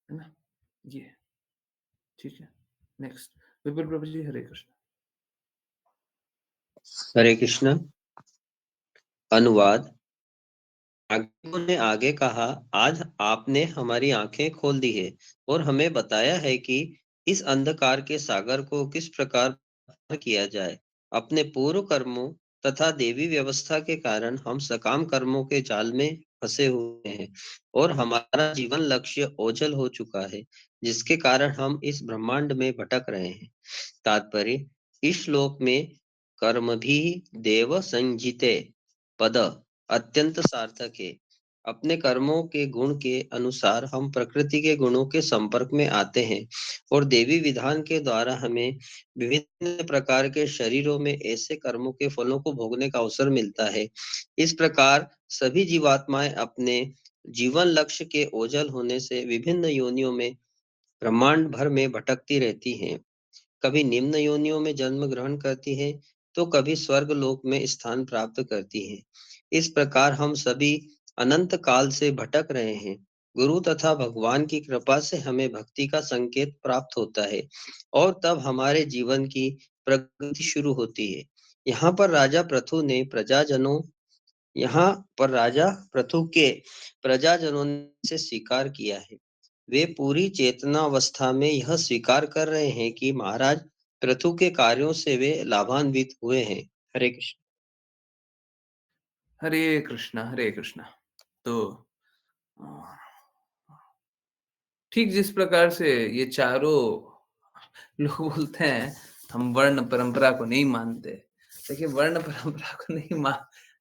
A: है ना? ये ठीक है। नेक्स्ट विपिन प्रभु जी, हरे कृष्ण।
B: हरे कृष्ण। अनुवाद। नागरिकों ने आगे कहा, आज आपने हमारी आंखें खोल दी है और हमें बताया है कि इस अंधकार के सागर को किस प्रकार पार किया जाए। अपने पूर्व कर्मों तथा देवी व्यवस्था के कारण हम सकाम कर्मों के जाल में फंसे हुए हैं और हमारा जीवन लक्ष्य ओझल हो चुका है, जिसके कारण हम इस ब्रह्मांड में भटक रहे हैं। तात्पर्य। इस श्लोक में कर्म भी देव संजिते पद अत्यंत सार्थक है। अपने कर्मों के गुण के अनुसार हम प्रकृति के गुणों के संपर्क में आते हैं और देवी विधान के द्वारा हमें विभिन्न प्रकार के शरीरों में ऐसे कर्मों के फलों को भोगने का अवसर मिलता है। इस प्रकार सभी जीवात्माएं अपने जीवन लक्ष्य के ओझल होने से विभिन्न योनियों में ब्रह्मांड भर में भटकती रहती हैं। कभी निम्न योनियों में जन्म ग्रहण करती है, तो कभी स्वर्ग लोक में स्थान प्राप्त करती है। इस प्रकार हम सभी अनंत काल से भटक रहे हैं। गुरु तथा भगवान की कृपा से हमें भक्ति का संकेत प्राप्त होता है और तब हमारे जीवन की प्रगति शुरू होती है। यहाँ पर राजा पृथु ने प्रजाजनों यहाँ पर राजा पृथु के प्रजाजनों से स्वीकार किया है। वे पूरी चेतनावस्था में यह स्वीकार कर रहे हैं कि महाराज पृथु के कार्यों से वे लाभान्वित हुए हैं। हरे कृष्ण।
A: हरे कृष्णा, हरे कृष्णा। तो ठीक जिस प्रकार से ये चारों लोग बोलते हैं, हम वर्ण परंपरा को नहीं मानते। देखिए वर्ण परंपरा को नहीं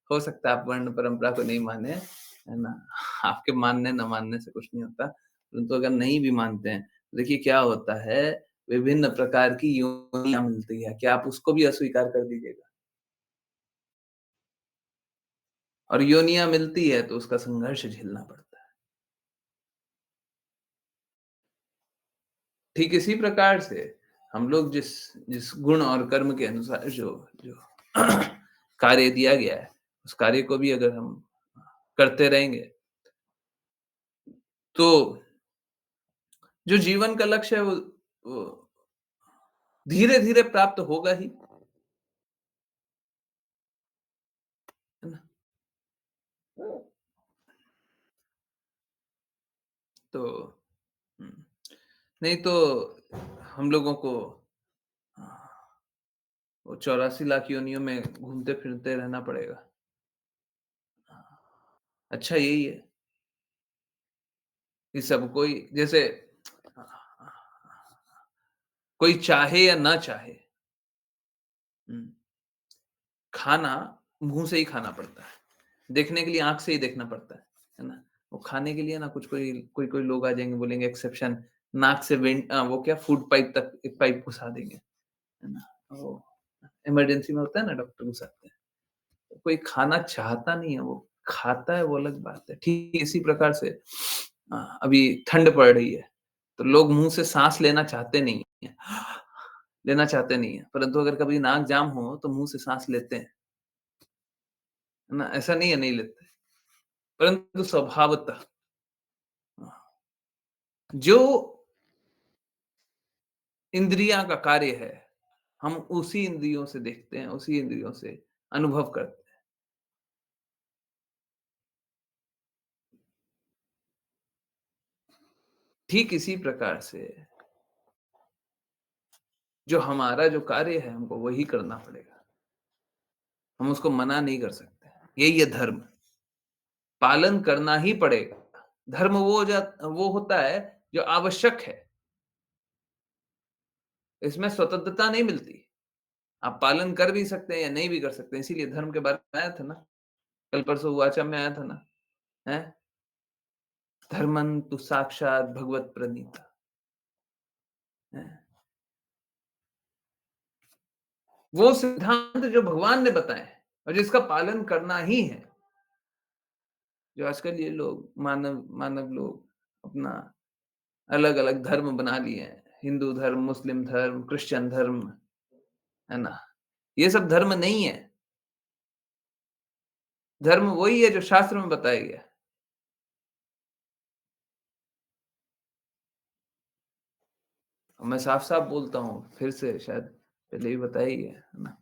A: हो सकता है आप वर्ण परंपरा को नहीं माने, है ना? आपके मानने ना मानने से कुछ नहीं होता। परंतु अगर नहीं भी मानते हैं, देखिए क्या होता है, विभिन्न प्रकार की योनियाँ मिलती है, क्या आप उसको भी अस्वीकार कर दीजिएगा? और योनियाँ मिलती है तो उसका संघर्ष झेलना पड़ता है। ठीक इसी प्रकार से हम लोग जिस जिस गुण और कर्म के अनुसार जो जो कार्य दिया गया है, उस कार्य को भी अगर हम करते रहेंगे, तो जो जीवन का लक्ष्य है वो धीरे-धीरे प्राप्त होगा ही, है ना? तो हुँ, नहीं तो हम लोगों को वो 84 लाख योनियों में घूमते-फिरते रहना पड़ेगा। अच्छा यही है कि सब कोई जैसे कोई चाहे या ना चाहे, हुँ, खाना मुँह से ही खाना पड़ता है। देखने के लिए आँख से ही देखना पड़ता है ना? वो खाने के लिए ना कुछ कोई लोग आ जाएँगे बोलेंगे एक्सेप्शन नाक से वो क्या फूड पाइप तक एक पाइप घुसा देंगे, है ना? वो इमरजेंसी में होता है ना डॉक्टर घुसाते हैं। तो कोई खाना चाहता नहीं है, वो खाता है वो अलग बात है। ठीक इसी प्रकार से अभी ठंड पड़ रही है, तो लोग मुँह से साँस लेना चाहते नहीं हैं। लेना चाहते नहीं हैं, परंतु अगर कभी नाक जाम हो तो मुँह से साँस लेते हैं, है ना? ऐसा नहीं है नहीं लेते, परंतु स्वभावतः जो इंद्रियाँ का कार्य है, हम उसी इंद्रियों से देखते हैं, उसी इंद्रियों से अनुभव करते हैं। ठीक इसी प्रकार से जो हमारा जो कार्य है, हमको वही करना पड़ेगा। हम उसको मना नहीं कर सकते। यही है धर्म, पालन करना ही पड़ेगा। धर्म वो होता है जो आवश्यक है, इसमें स्वतंत्रता नहीं मिलती। आप पालन कर भी सकते हैं या नहीं भी कर सकते हैं, इसीलिए धर्म के बारे में आया था ना, कल-परसों वाचा में आया था ना, हैं? धर्मं तु साक्षात् भगवत प्रणीता, हैं? वो सिद्धांत जो भगवान ने बताए हैं और जिसका पालन करना ही है। जो आजकल ये लोग मानव मानव लोग अपना अलग-अलग धर्म बना लिए हैं। हिंदू धर्म, मुस्लिम धर्म, क्रिश्चियन धर्म, है ना? ये सब धर्म नहीं है। धर्म वही है जो शास्त्र में बताया गया है। और मैं साफ-साफ बोलता हूँ, फिर से शायद पहले ही बताया ही है ना?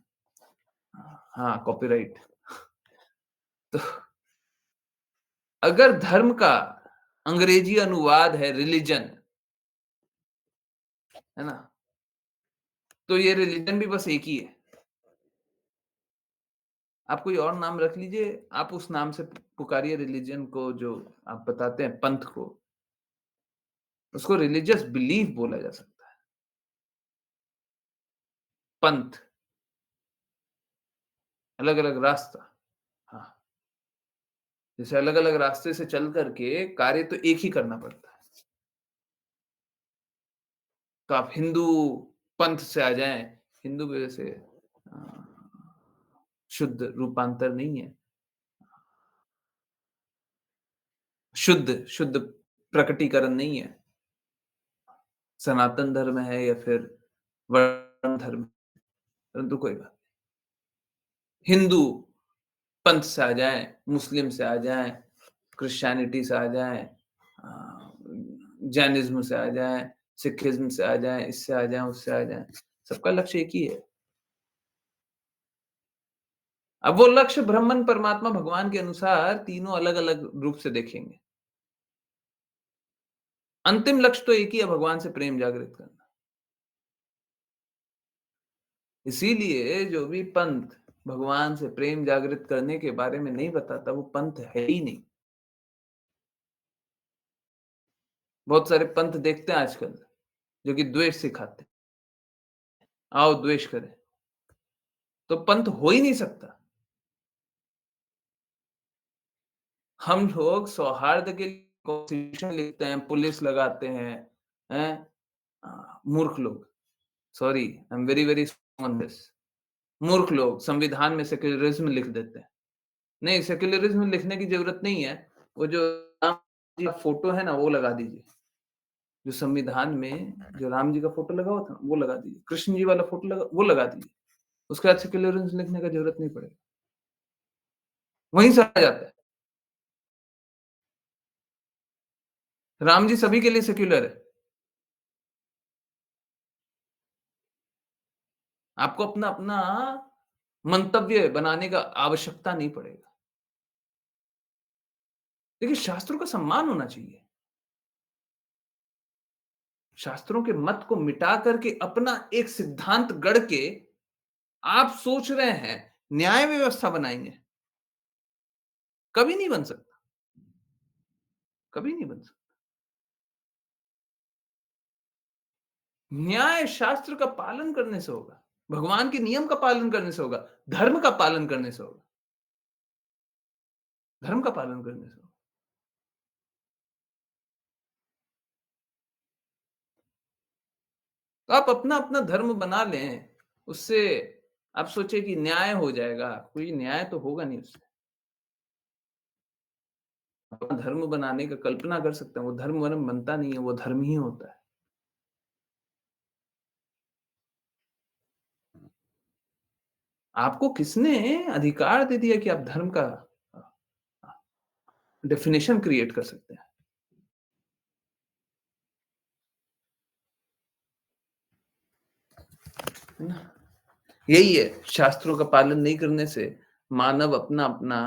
A: हाँ, कॉपीराइट। तो अगर धर्म का अंग्रेजी अनुवाद है रिलिजन, है ना? तो ये रिलिजन भी बस एक ही है। आप कोई और नाम रख लीजिए, आप उस नाम से पुकारिए रिलिजन को जो आप बताते हैं पंथ को, उसको रिलिजियस बिलीफ बोला जा सकता है। पंथ, अलग-अलग रास्ता। हाँ, जैसे अलग-अलग रास्ते से चल कर के कार्य तो एक ही करना पड़ता है। तो आप हिंदू पंथ से आ जाएँ, हिंदू की वजह से शुद्ध रूपांतर नहीं है। शुद्ध प्रकटीकरण नहीं है। सनातन धर्म है या फिर वर्ण धर्म, परंतु कोई बात हिंदू पंथ से आ जाएँ, मुस्लिम से आ जाएँ, क्रिश्चियनिटी से आ जाएँ, जैनिज़्म से आ जाएँ, सिखिज़्म से आ जाएँ, इससे आ जाएँ, उससे आ जाएँ, सबका लक्ष्य एक ही है। अब वो लक्ष्य ब्रह्मन परमात्मा भगवान के अनुसार तीनों अलग-अलग रूप से देखेंगे। अंतिम लक्ष्य तो एक ही है भगवान से प्रेम जागृत करना। इसीलिए जो भी पंथ भगवान से प्रेम जागृत करने के बारे में नहीं बताता, वो पंथ है ही नहीं। बहुत सारे पंथ देखते हैं आजकल, जो कि द्वेष सिखाते हैं। आओ द्वेष करें, तो पंथ हो ही नहीं सकता। हम लोग सौहार्द के लिए कॉन्स्टिट्यूशन लिखते हैं, पुलिस लगाते हैं, हैं? मूर्ख लोग। Sorry, I am very, very on this. मूर्ख लोग संविधान में सेक्युलरिज्म लिख देते हैं। नहीं, सेक्युलरिज्म लिखने की जरूरत नहीं है। वो जो राम जी का फोटो है ना, वो लगा दीजिए। जो संविधान में जो राम जी का फोटो लगा हुआ था, वो लगा दीजिए। कृष्ण जी वाला फोटो लगा, वो लगा दीजिए। उसके बाद सेक्युलरिज्म लिखने का जरूरत नहीं पड़ेगा। वहीं से आ जाता है। राम जी सभी के लिए सेक्युलर है। आपको अपना अपना मंतव्य बनाने का आवश्यकता नहीं पड़ेगा। देखिए, शास्त्रों का सम्मान होना चाहिए। शास्त्रों के मत को मिटा करके अपना एक सिद्धांत गढ़ के आप सोच रहे हैं न्याय व्यवस्था बनाएंगे, कभी नहीं बन सकता। कभी नहीं बन सकता। न्याय शास्त्र का पालन करने से होगा, भगवान के नियम का पालन करने से होगा, धर्म का पालन करने से होगा। धर्म का पालन करने से होगा। तो आप अपना अपना धर्म बना लें, उससे आप सोचे कि न्याय हो जाएगा, कोई न्याय तो होगा नहीं उससे। अपना धर्म बनाने का कल्पना कर सकते हैं, वो धर्म वर्म बनता नहीं है, वो धर्म ही होता है। आपको किसने अधिकार दे दिया कि आप धर्म का डेफिनेशन क्रिएट कर सकते हैं? है ना? यही है, शास्त्रों का पालन नहीं करने से मानव अपना अपना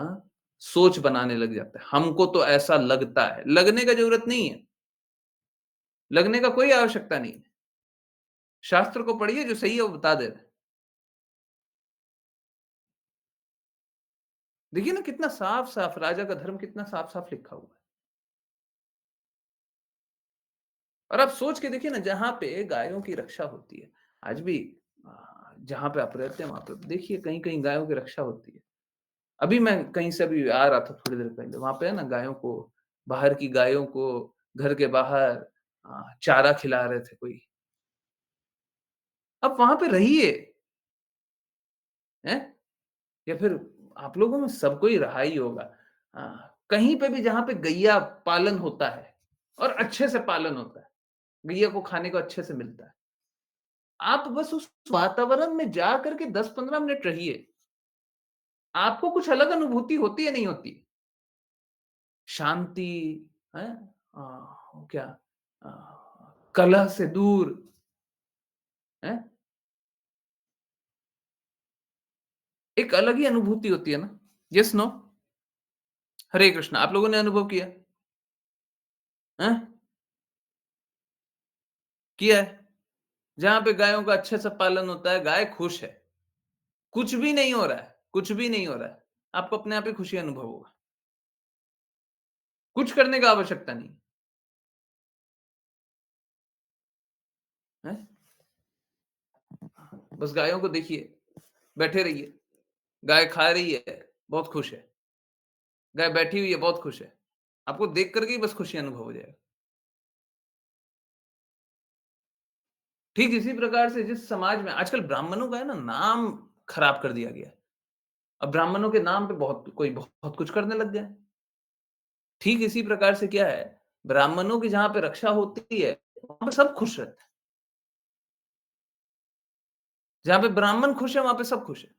A: सोच बनाने लग जाता है। हमको तो ऐसा लगता है, लगने का जरूरत नहीं है। लगने का कोई आवश्यकता नहीं है। शास्त्र को पढ़िए, जो सही है वो बता दे रहे हैं। देखिए ना, कितना साफ साफ राजा का धर्म कितना साफ साफ लिखा हुआ है। और आप सोच के देखिए ना, जहां पे गायों की रक्षा होती है, आज भी जहां पे आप रहते हैं वहां पे देखिए, कहीं कहीं गायों की रक्षा होती है। अभी मैं कहीं से अभी आ रहा था थोड़ी देर पहले, वहां पे है ना, गायों को, बाहर की गायों को घर के बाहर चारा खिला रहे थे कोई। अब वहां पे रहिए, हैं? या फिर आप लोगों में सबको ही रहा ही होगा, कहीं पे भी जहां पे गैया पालन होता है और अच्छे से पालन होता है, गैया को खाने को अच्छे से मिलता है, आप बस उस वातावरण में जा करके 10-15 मिनट रहिए। आपको कुछ अलग अनुभूति होती है, नहीं होती? शांति, है? क्या, अ, कलह से दूर, है? एक अलग ही अनुभूति होती है ना? Yes, no? हरे कृष्णा, आप लोगों ने अनुभव किया? हैं? किया है? जहाँ पे गायों का अच्छे से पालन होता है, गाय खुश है। कुछ भी नहीं हो रहा है, कुछ भी नहीं हो रहा है। आपको अपने आप ही खुशी अनुभव होगा। कुछ करने का आवश्यकता नहीं, है? बस गायों को देखिए, बैठे रहिए। गाय खा रही है, बहुत खुश है। गाय बैठी हुई है, बहुत खुश है। आपको देख कर के ही बस खुशी अनुभव हो जाएगा। ठीक इसी प्रकार से जिस समाज में आजकल ब्राह्मणों का है ना, नाम खराब कर दिया गया है। अब ब्राह्मणों के नाम पे बहुत कुछ करने लग गया है। ठीक इसी प्रकार से क्या है, ब्राह्मणों की जहाँ पे रक्षा होती है, वहाँ पे सब खुश रहते हैं। जहाँ पे ब्राह्मण खुश है, वहाँ पे सब खुश है।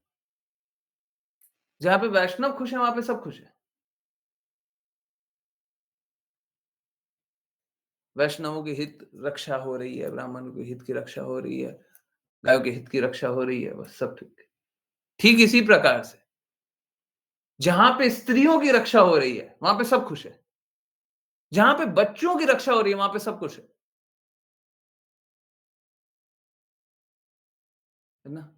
A: जहाँ पे वैष्णव खुश है, वहाँ पे सब खुश है। वैष्णवों के हित रक्षा हो रही है, ब्राह्मणों के हित की रक्षा हो रही है, गायों के हित की रक्षा हो रही है, बस सब ठीक है। ठीक इसी प्रकार से जहाँ पे स्त्रियों की रक्षा हो रही है, वहाँ पे सब खुश है। जहाँ पे बच्चों की रक्षा हो रही है, वहाँ पे सब खुश है ना?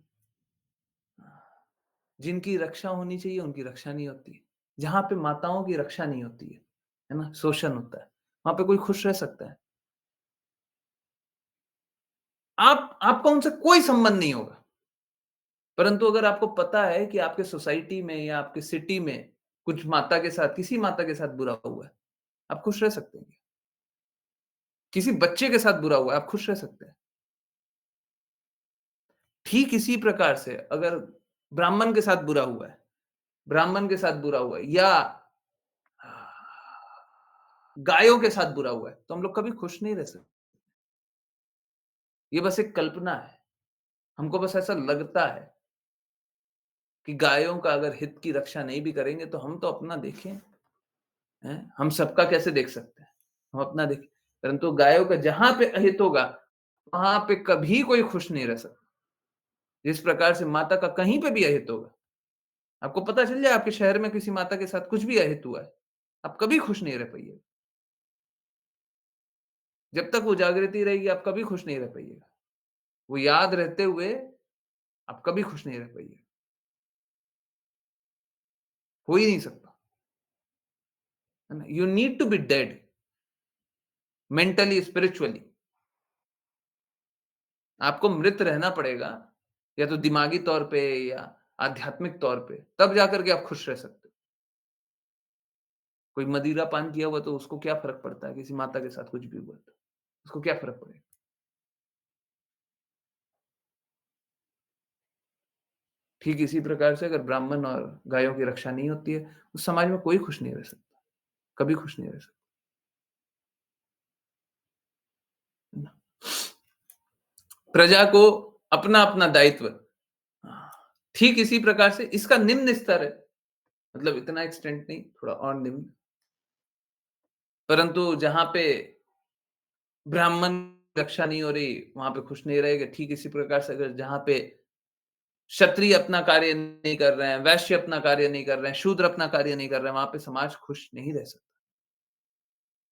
A: जिनकी रक्षा होनी चाहिए, उनकी रक्षा नहीं होती। जहाँ पे माताओं की रक्षा नहीं होती है ना? शोषण होता है, वहाँ पे कोई खुश रह सकता है? आपका उनसे कोई संबंध नहीं होगा। परंतु अगर आपको पता है कि आपके सोसाइटी में या आपके सिटी में कुछ माता के साथ, किसी माता के साथ बुरा हुआ है, आप खुश रह सकते हैं? किसी बच्चे के साथ बुरा हुआ है, आप खुश रह सकते हैं? ठीक इसी प्रकार से अगर ब्राह्मण के साथ बुरा हुआ है, ब्राह्मण के साथ बुरा हुआ है या गायों के साथ बुरा हुआ है, तो हम लोग कभी खुश नहीं रह सकते। ये बस एक कल्पना है। हमको बस ऐसा लगता है कि गायों का अगर हित की रक्षा नहीं भी करेंगे, तो हम तो अपना देखें, हैं? हम सबका कैसे देख सकते हैं? हम अपना देखें। परंतु गायों का जहाँ पे अहित होगा, वहाँ पे कभी कोई खुश नहीं रह सकता। जिस प्रकार से माता का कहीं पे भी अहित होगा, आपको पता चल जाए आपके शहर में किसी माता के साथ कुछ भी अहित हुआ है, आप कभी खुश नहीं रह पाइएगा। जब तक वो जागृति रहेगी, आप कभी खुश नहीं रह पाइएगा। वो याद रहते हुए आप कभी खुश नहीं रह पाइएगा। हो ही नहीं सकता, है ना? You need to be dead mentally, spiritually. आपको मृत रहना पड़ेगा, या तो दिमागी तौर पे या आध्यात्मिक तौर पे, तब जाकर के आप खुश रह सकते हो। कोई मदिरा पान किया हुआ तो उसको क्या फ़र्क पड़ता है, किसी माता के साथ कुछ भी हुआ तो, उसको क्या फ़र्क पड़ेगा? ठीक इसी प्रकार से अगर ब्राह्मण और गायों की रक्षा नहीं होती है, उस समाज में कोई खुश नहीं रह सकता, कभी खुश नहीं रह सकता, है ना? प्रजा को अपना-अपना दायित्व, हाँ, ठीक इसी प्रकार से इसका निम्न स्तर है, मतलब इतना एक्सटेंट नहीं, थोड़ा और निम्न, परंतु जहाँ पे ब्राह्मण रक्षा नहीं हो रही, वहाँ पे खुश नहीं रहेगा। ठीक इसी प्रकार से अगर जहाँ पे क्षत्रिय अपना कार्य नहीं कर रहे हैं, वैश्य अपना कार्य नहीं कर रहे हैं, शूद्र अपना कार्य नहीं कर रहे हैं, वहाँ पे समाज खुश नहीं रह सकता।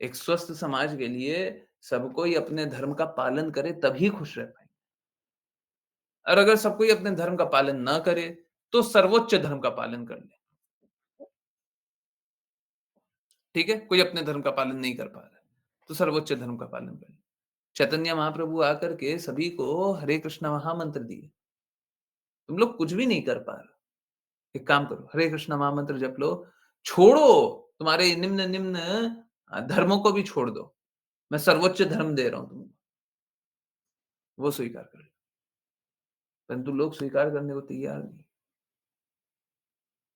A: एक स्वस्थ समाज के लिए सब कोई अपने धर्म का पालन करे तभी खुश रह पाएँगे। और अगर सब कोई अपने धर्म का पालन ना करे, तो सर्वोच्च धर्म का पालन कर ले। ठीक है? कोई अपने धर्म का पालन नहीं कर पा रहा है, तो सर्वोच्च धर्म का पालन कर ले। चैतन्य महाप्रभु आकर के सभी को हरे कृष्ण महामंत्र दिए। तुम लोग कुछ भी नहीं कर पा रहे। एक काम करो, हरे कृष्ण महामंत्र जप लो, छोड़ो तुम्हारे निम्न-निम्न धर्मों को भी छोड़ दो। मैं सर्वोच्च धर्म दे रहा हूँ तुमको, वो स्वीकार कर लो। परंतु लोग स्वीकार करने को तैयार नहीं।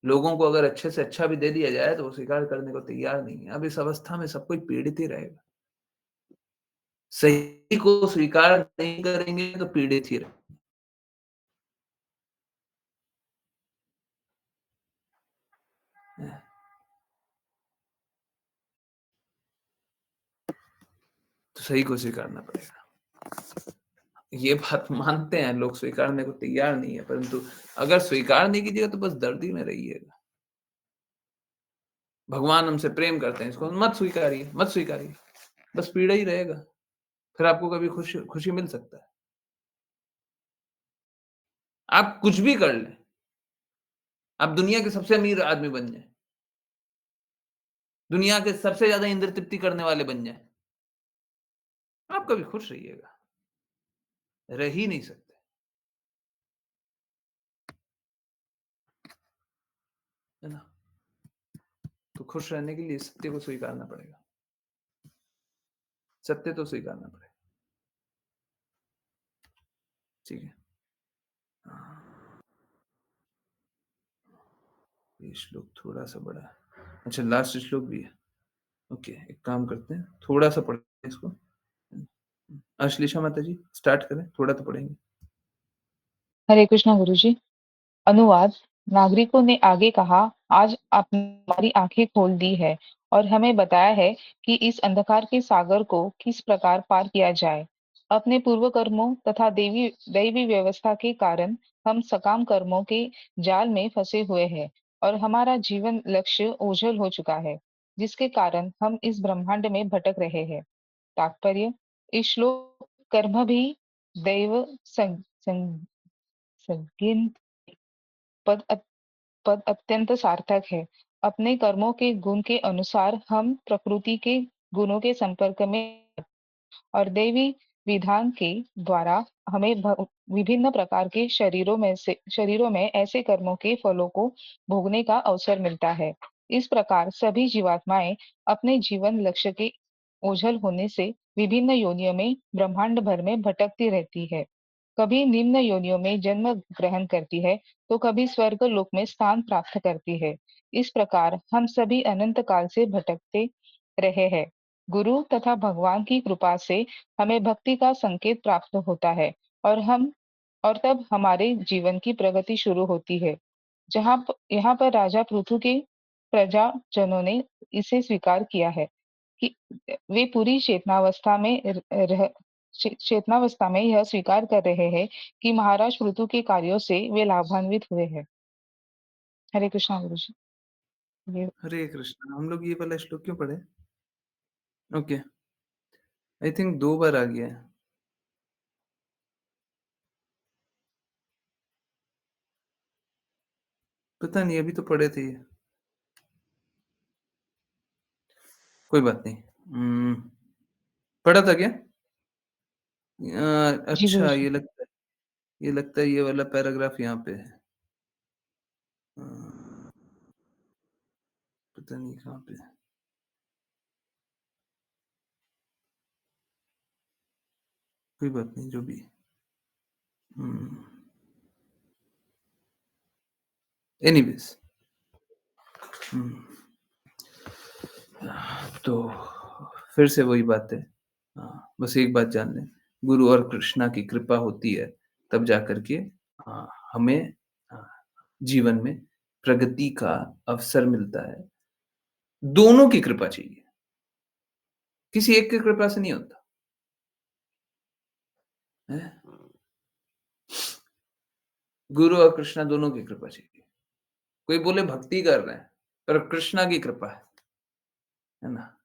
A: लोगों को अगर अच्छे से अच्छा भी दे दिया जाए, तो वो स्वीकार करने को तैयार नहीं है। अब इस अवस्था में सब कोई पीड़ित ही रहेगा। सही को स्वीकार नहीं करेंगे, तो पीड़ित ही रहेंगे। तो सही को स्वीकारना पड़ेगा। ये बात मानते हैं लोग, स्वीकारने को तैयार नहीं है, परंतु अगर स्वीकार नहीं कीजिएगा तो बस दर्द ही में रहिएगा। भगवान हमसे प्रेम करते हैं, इसको मत स्वीकारिए, मत स्वीकारिए। बस पीड़ा ही रहेगा। फिर आपको कभी खुशी खुशी मिल सकता है। आप कुछ भी कर लें, आप दुनिया के सबसे अमीर आदमी बन जाएँ, दुनिया के सबसे ज़्यादा इंद्र तृप्ति करने वाले बन जाएँ, आप कभी खुश रहिएगा, रह ही नहीं सकते, है ना? तो खुश रहने के लिए सत्य को स्वीकारना पड़ेगा। सत्य तो स्वीकारना पड़ेगा। ठीक है? हाँ, ये श्लोक थोड़ा-सा बड़ा है। अच्छा, लास्ट श्लोक भी है। ओके, एक काम करते हैं, थोड़ा-सा पढ़ते हैं इसको। अश्लीषा माता जी, स्टार्ट करें? थोड़ा तो पढ़ेंगे।
C: हरे कृष्णा गुरुजी। अनुवाद। नागरिकों ने आगे कहा, आज आपने हमारी आंखें खोल दी है और हमें बताया है कि इस अंधकार के सागर को किस प्रकार पार किया जाए। अपने पूर्व कर्मों तथा देवी दैवी व्यवस्था के कारण हम सकाम कर्मों के जाल में फंसे हुए हैं और हमारा जीवन लक्ष्य ओझल हो चुका है, जिसके कारण हम इस ब्रह्मांड में भटक रहे हैं। तात्पर्य। इस श्लोक कर्म भी दैव संगीन पद पद अत्यंत सार्थक है। अपने कर्मों के गुण के अनुसार हम प्रकृति के गुणों के संपर्क में और दैवी विधान के द्वारा हमें विभिन्न प्रकार के शरीरों में ऐसे कर्मों के फलों को भोगने का अवसर मिलता है। इस प्रकार सभी जीवात्माएं अपने जीवन लक्ष्य के ओझल होने से विभिन्न योनियों में ब्रह्मांड भर में भटकती रहती है। कभी निम्न योनियों में जन्म ग्रहण करती है, तो कभी स्वर्ग लोक में स्थान प्राप्त करती है। इस प्रकार हम सभी अनंत काल से भटकते रहे हैं। गुरु तथा भगवान की कृपा से हमें भक्ति का संकेत प्राप्त होता है और तब हमारे जीवन की प्रगति शुरू होती है। यहाँ पर राजा पृथु के प्रजाजनों ने इसे स्वीकार किया है कि वे पूरी चेतनावस्था में यह स्वीकार कर रहे हैं कि महाराज पृथु के कार्यों से वे लाभान्वित हुए हैं। हरे कृष्णा गुरु जी। ये
A: हरे कृष्णा। हम लोग ये वाला श्लोक क्यों पढ़े? ओके, आई थिंक 2 बार आ गया है। पता नहीं, अभी तो पढ़े थे ये। कोई बात नहीं। पढ़ा था क्या?
C: जी गुरु
A: अच्छा,
C: जी।
A: ये लगता है ये वाला पैराग्राफ यहाँ पे है। अ, पता नहीं कहाँ पे है। कोई बात नहीं, जो भी है। एनीवेज, तो फिर से वही बात है। बस एक बात जान लें, गुरु और कृष्णा की कृपा होती है, तब जाकर के हमें जीवन में प्रगति का अवसर मिलता है। दोनों की कृपा चाहिए, किसी एक की कृपा से नहीं होता है। गुरु और कृष्णा दोनों की कृपा चाहिए। कोई बोले भक्ति कर रहे हैं, पर कृष्णा की कृपा है ना।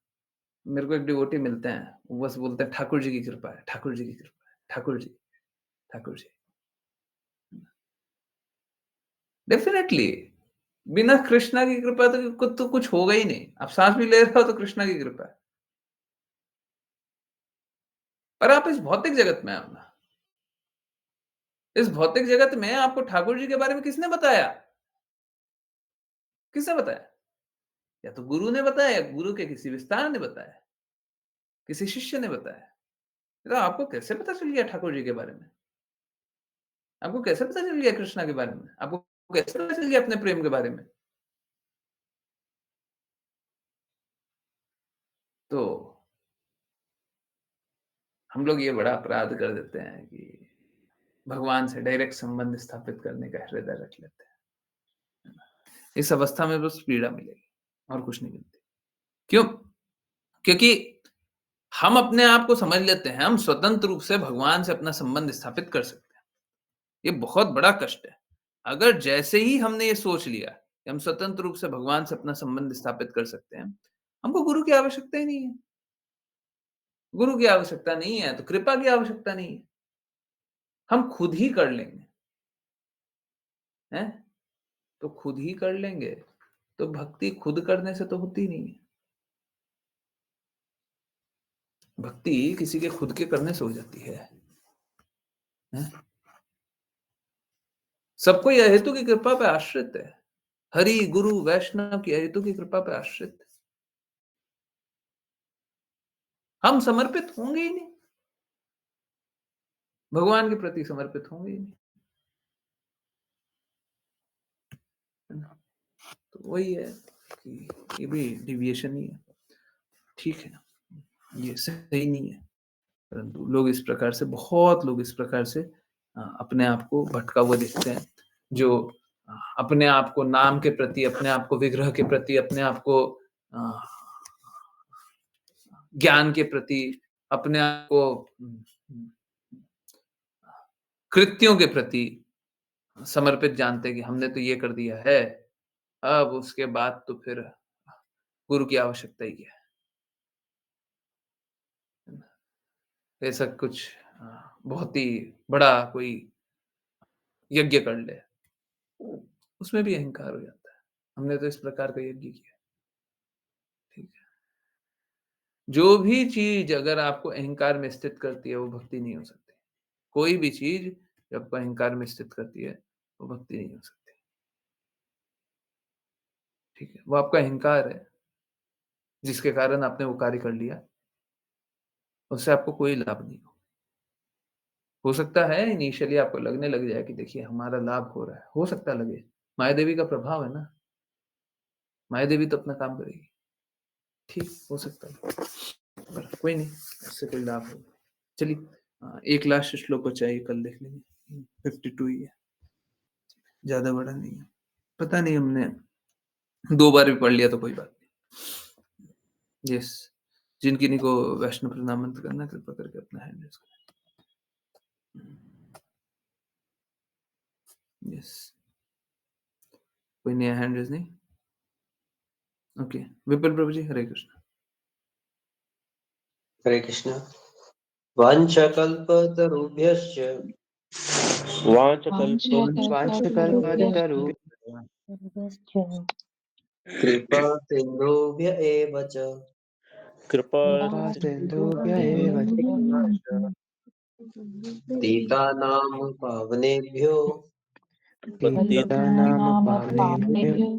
A: मेरे को एक डिवोटी मिलते हैं, वो बस बोलते हैं ठाकुर जी की कृपा है, ठाकुर जी की कृपा है, ठाकुर जी, ठाकुर जी। डेफिनेटली बिना कृष्णा की कृपा तो कुछ होगा ही नहीं। आप सांस भी ले रहे हो तो कृष्णा की कृपा है। पर आप इस भौतिक जगत में आओ ना, इस भौतिक जगत में आपको ठाकुर जी के बारे में किसने बताया? किसने बताया? या तो गुरु ने बताया, या गुरु के किसी विस्तार ने बताया, किसी शिष्य ने बताया। तो आपको कैसे पता चल गया ठाकुर जी के बारे में? आपको कैसे पता चल गया कृष्णा के बारे में? आपको कैसे पता चल गया अपने प्रेम के बारे में? तो हम लोग ये बड़ा अपराध कर देते हैं कि भगवान से डायरेक्ट संबंध स्थापित करने का हृदय रख लेते हैं। इस अवस्था में बस पीड़ा मिलेगी और कुछ नहीं मिलती। क्यों? क्योंकि हम अपने आप को समझ लेते हैं, हम स्वतंत्र रूप से भगवान से अपना संबंध स्थापित कर सकते हैं। ये बहुत बड़ा कष्ट है। अगर जैसे ही हमने ये सोच लिया कि हम स्वतंत्र रूप से भगवान से अपना संबंध स्थापित कर सकते हैं, हमको गुरु की आवश्यकता ही नहीं है। गुरु की आवश्यकता नहीं है, तो कृपा की आवश्यकता नहीं है। हम खुद ही कर लेंगे, हैं? तो खुद ही कर लेंगे। तो भक्ति खुद करने से तो होती नहीं है। भक्ति किसी के खुद के करने से हो जाती है। हैं? सबको यह हेतु की कृपा पे आश्रित है। हरि, गुरु, वैष्णव की हेतु की कृपा पे आश्रित है। हम समर्पित होंगे ही नहीं, भगवान के प्रति समर्पित होंगे ही नहीं। है ना? तो वही है कि ये भी डिविएशन ही है। ठीक है, ये सही नहीं है, परंतु लोग इस प्रकार से, बहुत लोग इस प्रकार से अपने आप को भटका हुआ देखते हैं, जो अपने आप को नाम के प्रति, अपने आप को विग्रह के प्रति, अपने आप को अ, ज्ञान के प्रति, अपने आप को कृत्यों के प्रति समर्पित जानते हैं कि हमने तो ये कर दिया है, अब उसके बाद तो फिर गुरु की आवश्यकता ही है। ऐसा कुछ बहुत ही बड़ा कोई यज्ञ कर ले, उसमें भी अहंकार हो जाता है। हमने तो इस प्रकार का यज्ञ किया, ठीक है। जो भी चीज़ अगर आपको अहंकार में स्थित करती है, वो भक्ति नहीं हो सकती। कोई भी चीज़ जब आपको अहंकार में स्थित करती है, वो भक्ति नहीं हो सकती। ठीक है? वो आपका अहंकार है, जिसके कारण आपने वो कार्य कर लिया, उससे आपको कोई लाभ नहीं हो सकता है इनिशियली आपको लगने लग जाए कि देखिए हमारा लाभ हो रहा है, हो सकता है लगे। माया देवी का प्रभाव है ना, माया देवी तो अपना काम करेगी। ठीक, हो सकता है, पर कोई नहीं, उससे कोई लाभ होगा। चलिए एक लास्ट श्लोक बचा है, ये कल देख लेंगे। 52 ही है, ज़्यादा बड़ा नहीं है। पता नहीं हमने 2 बार भी पढ़ लिया तो कोई बात नहीं। यस, जिन किन्हीं को वैष्णव प्रणाम मंत्र करना है, कृपा करके अपना हैंड रेज़ करें। यस, कोई नया हैंड रेज़ नहीं? ओके, विपिन प्रभु जी, हरे कृष्ण।
B: हरे कृष्ण। वाञ्छकल्पतरुभ्यश्च
D: वाञ्छकल्पतरुभ्यश्च
B: कृपा सिन्धुभ्य एव च
D: कृपासिन्धुभ्य एव च
B: पतितानां पावनेभ्यो
D: पतितानां पावनेभ्यो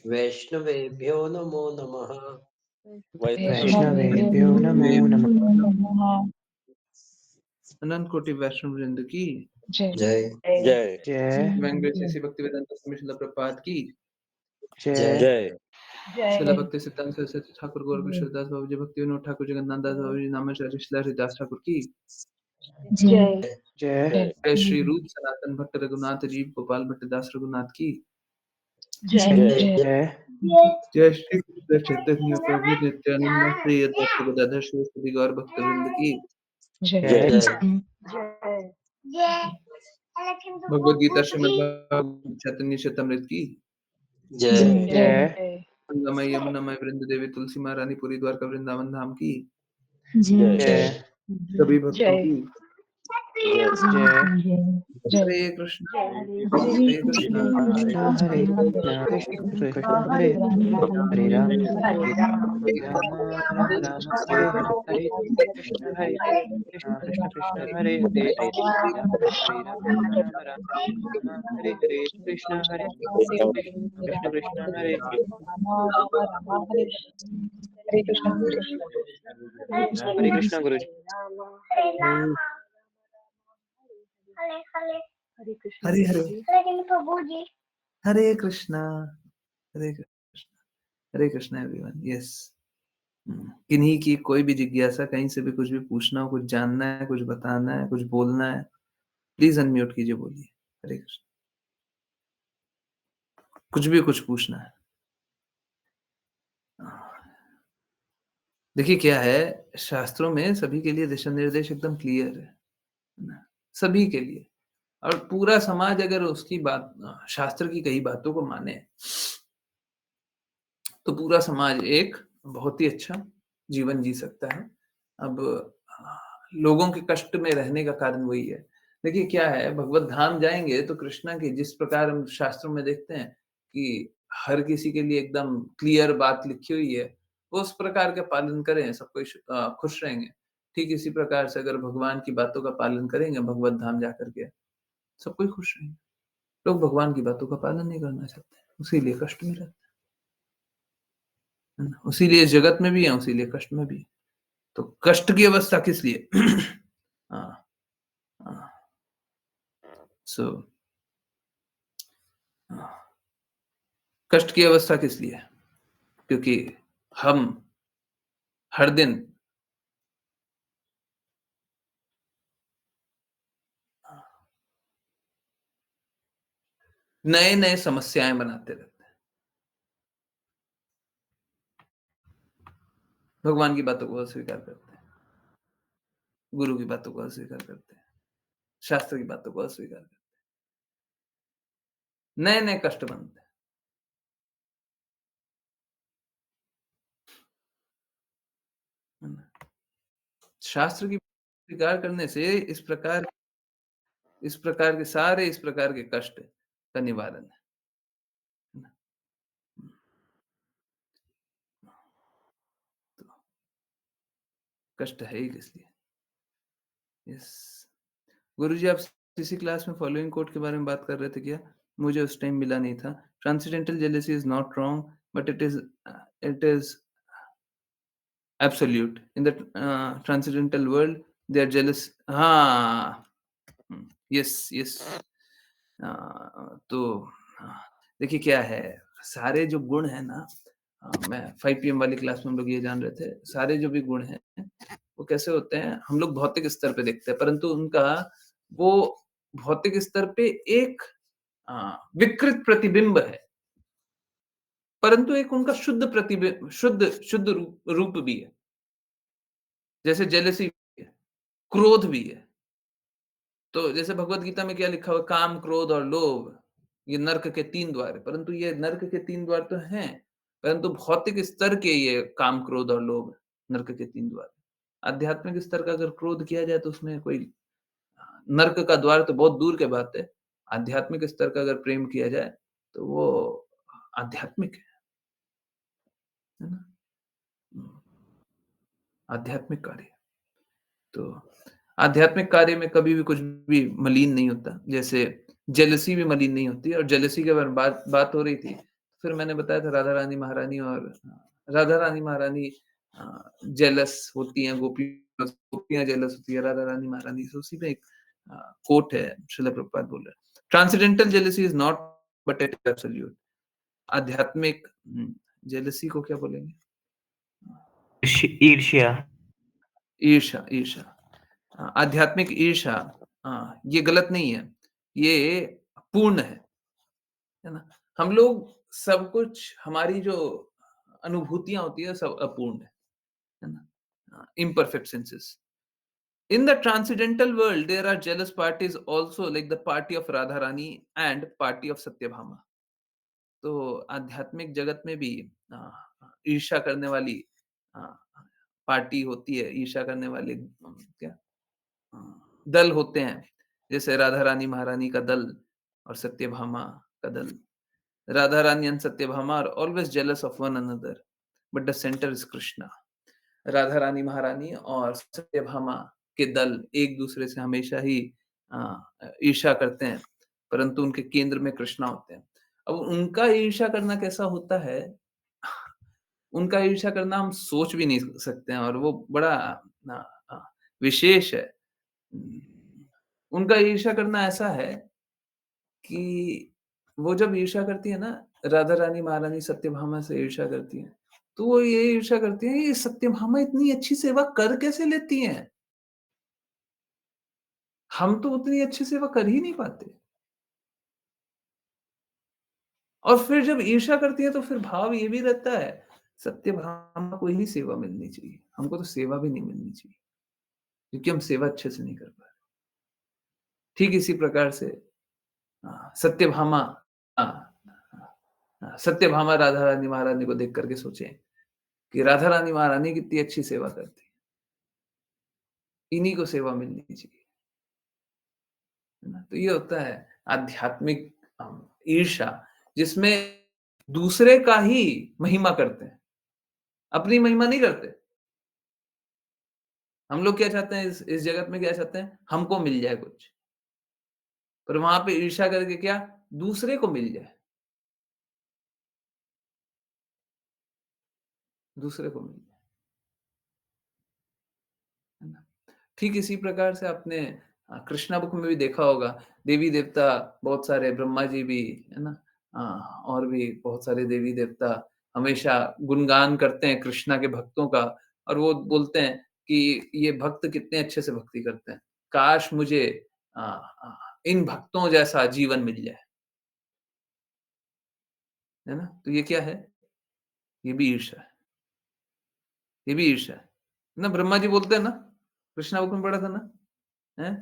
B: वैष्णवेभ्यो नमो नमः।
D: वैष्णवेभ्यो
C: वैष्णवेभ्यो
D: नमो नमः।
C: नमः।
A: अनंत कोटि वैष्णव वृंद की
C: जय
B: जय
D: जय
A: वेंकटेश ऐसी भक्तिवेदांत स्वामी श्रील प्रपात की
D: जय
B: जय
A: श्रील भक्ति सिद्धांत सरस्वती ठाकुर गौर किशोरदास बाबू जी भक्ति विनोद ठाकुर जगन्नाथ दास बाबू जी नामाचार्य श्रीला हरिदास ठाकुर की
C: जय
D: जय
A: जय श्री रूप सनातन भट्ट रघुनाथ जी गोपाल भट्ट दास रघुनाथ की
C: जय
B: जय
C: जय
D: जय
A: जय श्री कृष्ण चैतन्य प्रभु नित्यानंद श्री अद्वैत गदाधर शिव गौर भक्त वृंद की
C: जय
D: जय
B: जय
A: भगवद गीता श्रीमद् भागवत चैतन्य चैतमृत की
B: जय
C: जय
D: जय
A: गंगामय यमुनामय वृंद देवी तुलसी महारानी पूरी द्वारका वृंदावन धाम की
D: जय
A: सभी भक्तों की
D: जय
C: जय
A: हरे कृष्ण
C: हरे
A: हरे कृष्ण
C: कृष्ण
D: हरे कृष्ण कृष्ण कृष्ण हरे हरे राम हरे राम राम राम हरे हरे कृष्ण हरे कृष्ण कृष्ण कृष्ण हरे हरे हरे राम राम राम हरे हरे कृष्ण हरे कृष्ण कृष्ण हरे
C: हरे कृष्ण
D: हरे कृष्ण गुरु जी।
A: हरे हरे हरे कृष्णा हरे कृष्ण हरे कृष्णा एवरीवन यस किन्हीं की कोई भी जिज्ञासा कहीं से भी कुछ भी पूछना हो कुछ जानना है कुछ बताना है कुछ बोलना है प्लीज अनम्यूट कीजिए बोलिए हरे कृष्ण कुछ भी कुछ पूछना है देखिए क्या है शास्त्रों में सभी के लिए दिशा निर्देश एकदम क्लियर है ना? सभी के लिए और पूरा समाज अगर उसकी बात शास्त्र की कई बातों को माने तो पूरा समाज एक बहुत ही अच्छा जीवन जी सकता है। अब लोगों के कष्ट में रहने का कारण वही है। देखिए क्या है भगवत धाम जाएँगे तो कृष्णा की जिस प्रकार हम शास्त्रों में देखते हैं कि हर किसी के लिए एकदम क्लियर बात लिखी हुई है, वो उस प्रकार का पालन करें सब कोई खुश रहेंगे। ठीक इसी प्रकार से अगर भगवान की बातों का पालन करेंगे भगवत धाम जाकर के, सब कोई खुश रहेंगे। लोग भगवान की बातों का पालन नहीं करना चाहते, उसीलिए कष्ट में रहते हैं। है ना? उसीलिए इस जगत में भी है, उसीलिए कष्ट में भी है। तो कष्ट की अवस्था किस लिए? हाँ, हाँ, सो कष्ट की अवस्था किस लिए? क्योंकि हम हर दिन नए-नए समस्याएँ बनाते रहते हैं। भगवान की बातों को अस्वीकार करते हैं, गुरु की बातों को अस्वीकार करते हैं, शास्त्र की बातों को अस्वीकार करते हैं। नए-नए कष्ट बनते हैं। है ना? शास्त्र की स्वीकार करने से इस प्रकार के कष्ट का निवारण है। है ना? तो कष्ट है ही किस लिए? यस। गुरुजी आप किसी क्लास में फॉलोइंग कोट के बारे में बात कर रहे थे क्या? मुझे उस टाइम मिला नहीं था। Transcendental jealousy is not wrong but it is absolute. In the transcendental world they are jealous. हाँ, यस, यस। तो हाँ, देखिए क्या है, सारे जो गुण हैं ना, मैं 5 पीएम वाली क्लास में हम लोग ये जान रहे थे, सारे जो भी गुण हैं, वो कैसे होते हैं, हम लोग भौतिक स्तर पे देखते हैं, परंतु उनका वो भौतिक स्तर पे एक विकृत प्रतिबिंब है, परंतु एक उनका शुद्ध प्रतिबिंब, शुद्ध रूप भी है। जैसे जेलसी भी है, क्रोध भी है। तो जैसे भगवत गीता में क्या लिखा हुआ है, काम, क्रोध और लोभ, ये नर्क के 3 द्वार है, परंतु ये नर्क के 3 द्वार तो हैं, परंतु भौतिक स्तर के ये काम, क्रोध और लोभ नर्क के 3 द्वार हैं। आध्यात्मिक स्तर का अगर क्रोध किया जाए तो उसमें कोई नर्क का द्वार तो बहुत दूर की बात है। आध्यात्मिक स्तर का अगर प्रेम किया जाए, तो वो आध्यात्मिक है ना? आध्यात्मिक कार्य। तो आध्यात्मिक कार्य में कभी भी कुछ भी मलीन नहीं होता। जैसे जेलसी भी मलीन नहीं होती, और जेलसी के बारे में बात बात हो रही थी, फिर मैंने बताया था राधा रानी महारानी, और राधा रानी महारानी जेलस होती हैं, गोपियाँ जेलस होती है राधा रानी महारानी से। उसी में एक कोट है, श्रील प्रभुपाद बोल रहे हैं, transcendental jealousy is not but it is absolute. आध्यात्मिक जेलसी को क्या बोलेंगे?
D: ईर्ष्या।
A: ईर्ष्या, ईर्ष्या। आध्यात्मिक ईर्ष्या, ये गलत नहीं है, ये पूर्ण है ना? हम लोग सब कुछ, हमारी जो अनुभूतियाँ होती है सब अपूर्ण है ना? imperfect senses. In the transcendental world, there are jealous parties also, like the party of Radharani and party of Satyabhama. तो आध्यात्मिक जगत में भी ईर्ष्या करने वाली अ, पार्टी होती है, ईर्ष्या करने वाले क्या दल होते हैं, जैसे राधा रानी महारानी का दल और सत्यभामा का दल। Radha Rani and Satyabhama are always jealous of one another, but the centre is Krishna. Radha Rani Maharani और सत्यभामा के दल एक दूसरे से हमेशा ही ईर्ष्या करते हैं, परंतु उनके केंद्र में कृष्णा होते हैं। अब उनका ईर्ष्या करना कैसा होता है, उनका ईर्ष्या करना हम सोच भी नहीं सकते हैं, और वो बड़ा विशेष है। उनका ईर्ष्या करना ऐसा है कि वो जब ईर्ष्या करती है ना, राधा रानी महारानी सत्यभामा से ईर्ष्या करती हैं, तो वो ये ईर्ष्या करती हैं, ये सत्यभामा इतनी अच्छी सेवा कर कैसे लेती हैं? हम तो उतनी अच्छी सेवा कर ही नहीं पाते। और फिर जब ईर्ष्या करती है तो फिर भाव ये भी रहता है, सत्यभामा को ही सेवा मिलनी चाहिए, हमको तो सेवा भी नहीं मिलनी चाहिए, क्योंकि हम सेवा अच्छे से नहीं कर पा रहे। ठीक इसी प्रकार से सत्यभामा अ सत्यभामा राधा रानी महारानी को देख कर के सोचें कि राधा रानी महारानी कितनी अच्छी सेवा करती है। इन्हीं को सेवा मिलनी चाहिए, है ना? तो ये होता है आध्यात्मिक ईर्ष्या, जिसमें दूसरे का ही महिमा करते हैं, अपनी महिमा नहीं करते। हम लोग क्या चाहते हैं, इस जगत में क्या चाहते हैं? हमको मिल जाए कुछ, पर वहाँ पे ईर्ष्या करके क्या? दूसरे को मिल जाए, दूसरे को मिल जाए, है ना? ठीक इसी प्रकार से आपने कृष्णा बुक में भी देखा होगा, देवी-देवता बहुत सारे, ब्रह्मा जी भी, है ना? और भी बहुत सारे देवी-देवता हमेशा गुणगान करते हैं कृष्णा के भक्तों का, और वो बोलते हैं कि ये भक्त कितने अच्छे से भक्ति करते हैं। काश मुझे इन भक्तों जैसा जीवन मिल जाए, है ना? तो ये क्या है? ये भी ईर्ष्या है, ये भी ईर्ष्या है। ना ब्रह्मा जी बोलते हैं ना, कृष्णा बुक में पढ़ा था ना? हैं?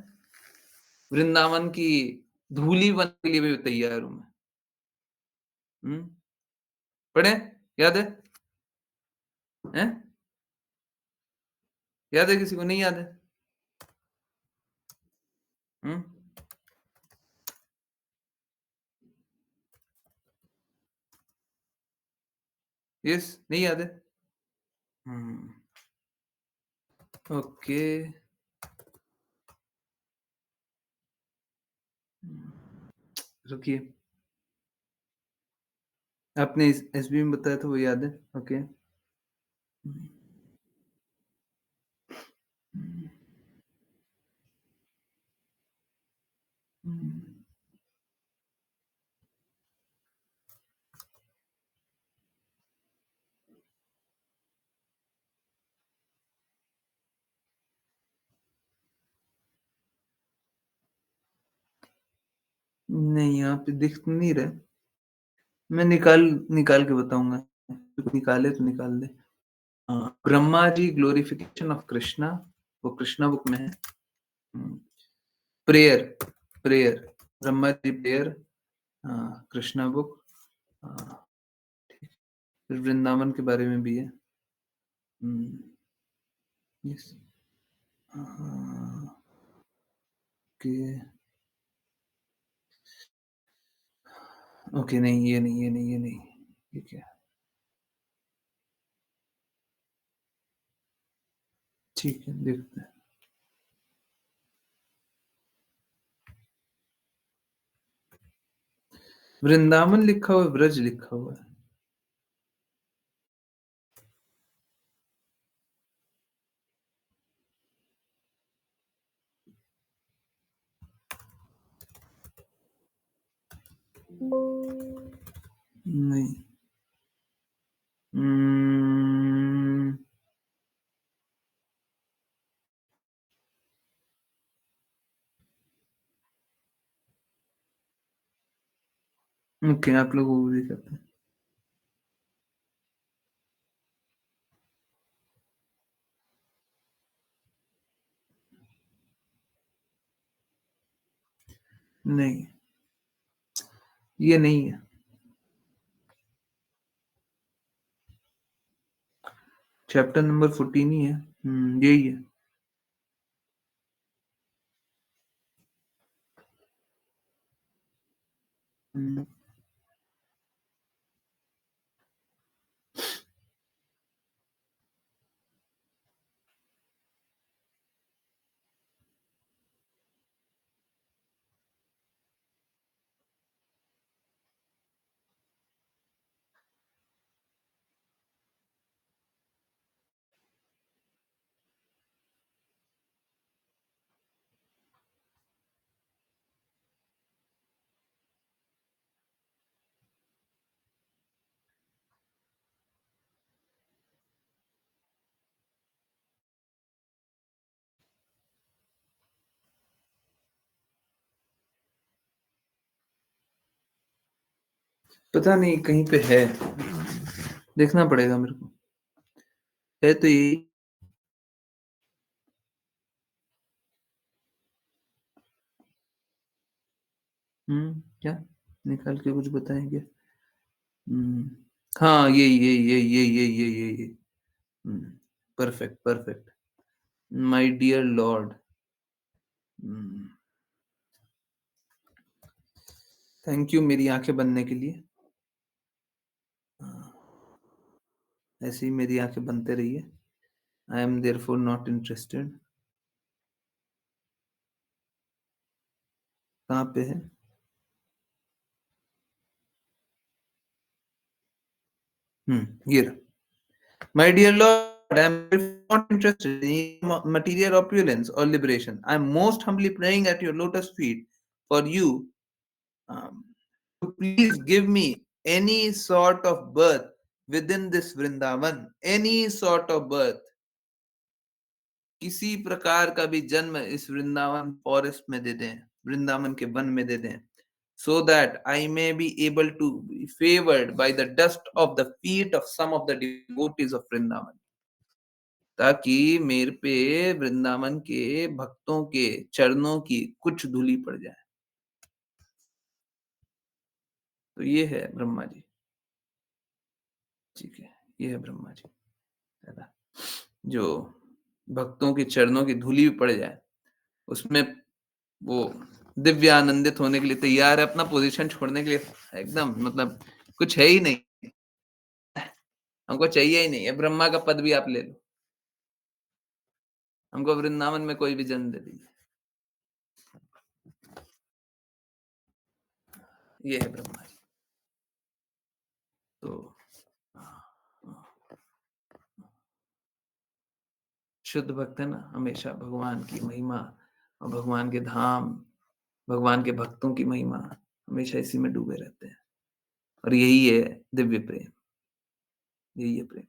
A: वृंदावन की धूली बनने के लिए भी तैयार हूँ मैं। हुँ? पढ़े? याद है? हैं? याद है किसी को? नहीं याद है? हुँ? यस, नहीं याद है? हुँ। ओके। रुकिए, आपने इस एसबी में बताया था वो याद है? ओके। नहीं, यहाँ पे दिख तो नहीं रहा। मैं निकाल के बताऊंगा, निकाले तो निकाल दे। हाँ, ब्रह्मा जी ग्लोरिफिकेशन ऑफ कृष्णा, वो कृष्णा बुक में है। Prayer prayer Brahma ji prayer, हाँ कृष्णा बुक। हाँ, फिर वृंदावन के बारे में भी है। यस, ओके, नहीं ये नहीं, ये नहीं, ये नहीं, ये क्या? ठीक है, देखते हैं। वृंदावन लिखा हुआ है, ब्रज लिखा हुआ है। नहीं। ओके, आप लोग वो भी करते हैं। नहीं, ये नहीं है। चैप्टर नंबर 14 ही है। यही है। हम्म, पता नहीं, कहीं पे है, देखना पड़ेगा मेरे को। है तो यही। क्या निकाल के कुछ बताएंगे? हाँ, यही। Perfect perfect. My dear lord, thank you मेरी आंखें बनने के लिए। ऐसे ही मेरी आंखें बनते रहिए। I am therefore not interested. कहाँ पे है? ये रहा। My dear Lord, I am not interested in material opulence or liberation. I am most humbly praying at your lotus feet for you to please give me any sort of birth within this Vrindavan. Any sort of birth. किसी प्रकार का भी जन्म इस Vrindavan forest में दे दें, वृंदावन के one में दे दें, so that I may be able to be favored by the dust of the feet of some of the devotees of Vrindavan. ताकि मेरे पे वृंदावन के भक्तों के चरणों की कुछ धूली पड़ जाए। तो ये है ब्रह्मा जी। ठीक है, ये है ब्रह्मा जी। दादा, जो भक्तों के चरणों की धूली भी पड़ जाए, उसमें वो दिव्य आनंदित होने के लिए तैयार है, अपना पोजीशन छोड़ने के लिए एकदम, मतलब कुछ है ही नहीं, हमको चाहिए ही नहीं है, ब्रह्मा का पद भी आप ले लो, हमको वृंदावन में कोई भी जन्म दे दीजिए। ये है ब्रह्मा जी। तो शुद्ध भक्त है ना, हमेशा भगवान की महिमा और भगवान के धाम, भगवान के भक्तों की महिमा, हमेशा इसी में डूबे रहते हैं। और यही है दिव्य प्रेम, यही है प्रेम।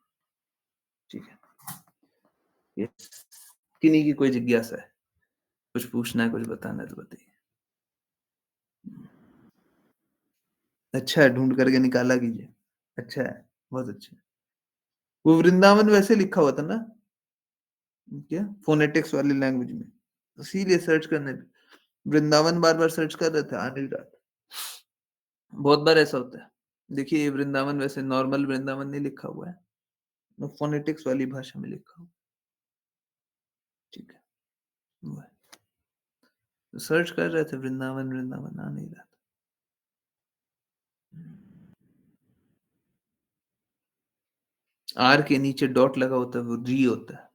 A: ठीक है, ये किन्हीं की कोई जिज्ञासा है, कुछ पूछना है, कुछ बताना है तो बताइए। अच्छा है, ढूंढ करके निकाला कीजिए। अच्छा है, बहुत अच्छा है। वो वृंदावन वैसे लिखा हुआ था ना, क्या फोनेटिक्स वाली लैंग्वेज में, इसीलिए सर्च करने पे वृंदावन बार बार सर्च कर रहे थे, आ नहीं रहा था। बहुत बार ऐसा होता है। देखिए ये वृंदावन वैसे नॉर्मल वृंदावन नहीं लिखा हुआ है, फोनेटिक्स वाली भाषा में लिखा हुआ। ठीक है, वो है। तो सर्च कर रहे थे वृंदावन, वृंदावन आ नहीं रहा था। आर के नीचे डॉट लगा होता है, वो जी होता है।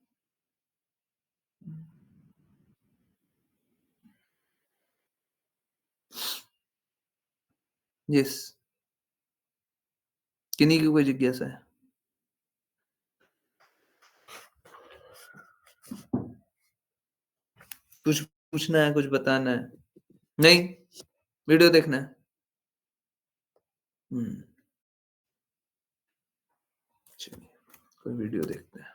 A: यस, किन्हीं की कोई जिज्ञासा है? कुछ पूछना है, कुछ बताना है? नहीं, वीडियो देखना है। चलिए कोई वीडियो देखते हैं।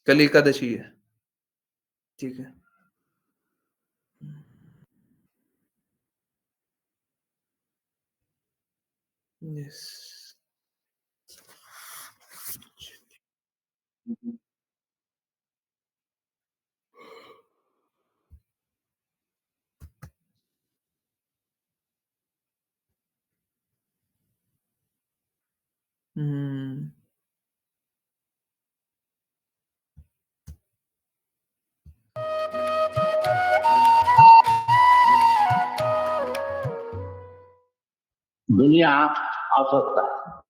A: कल एकादशी है, ठीक है। यस,
E: दुनिया अस्वस्थ है।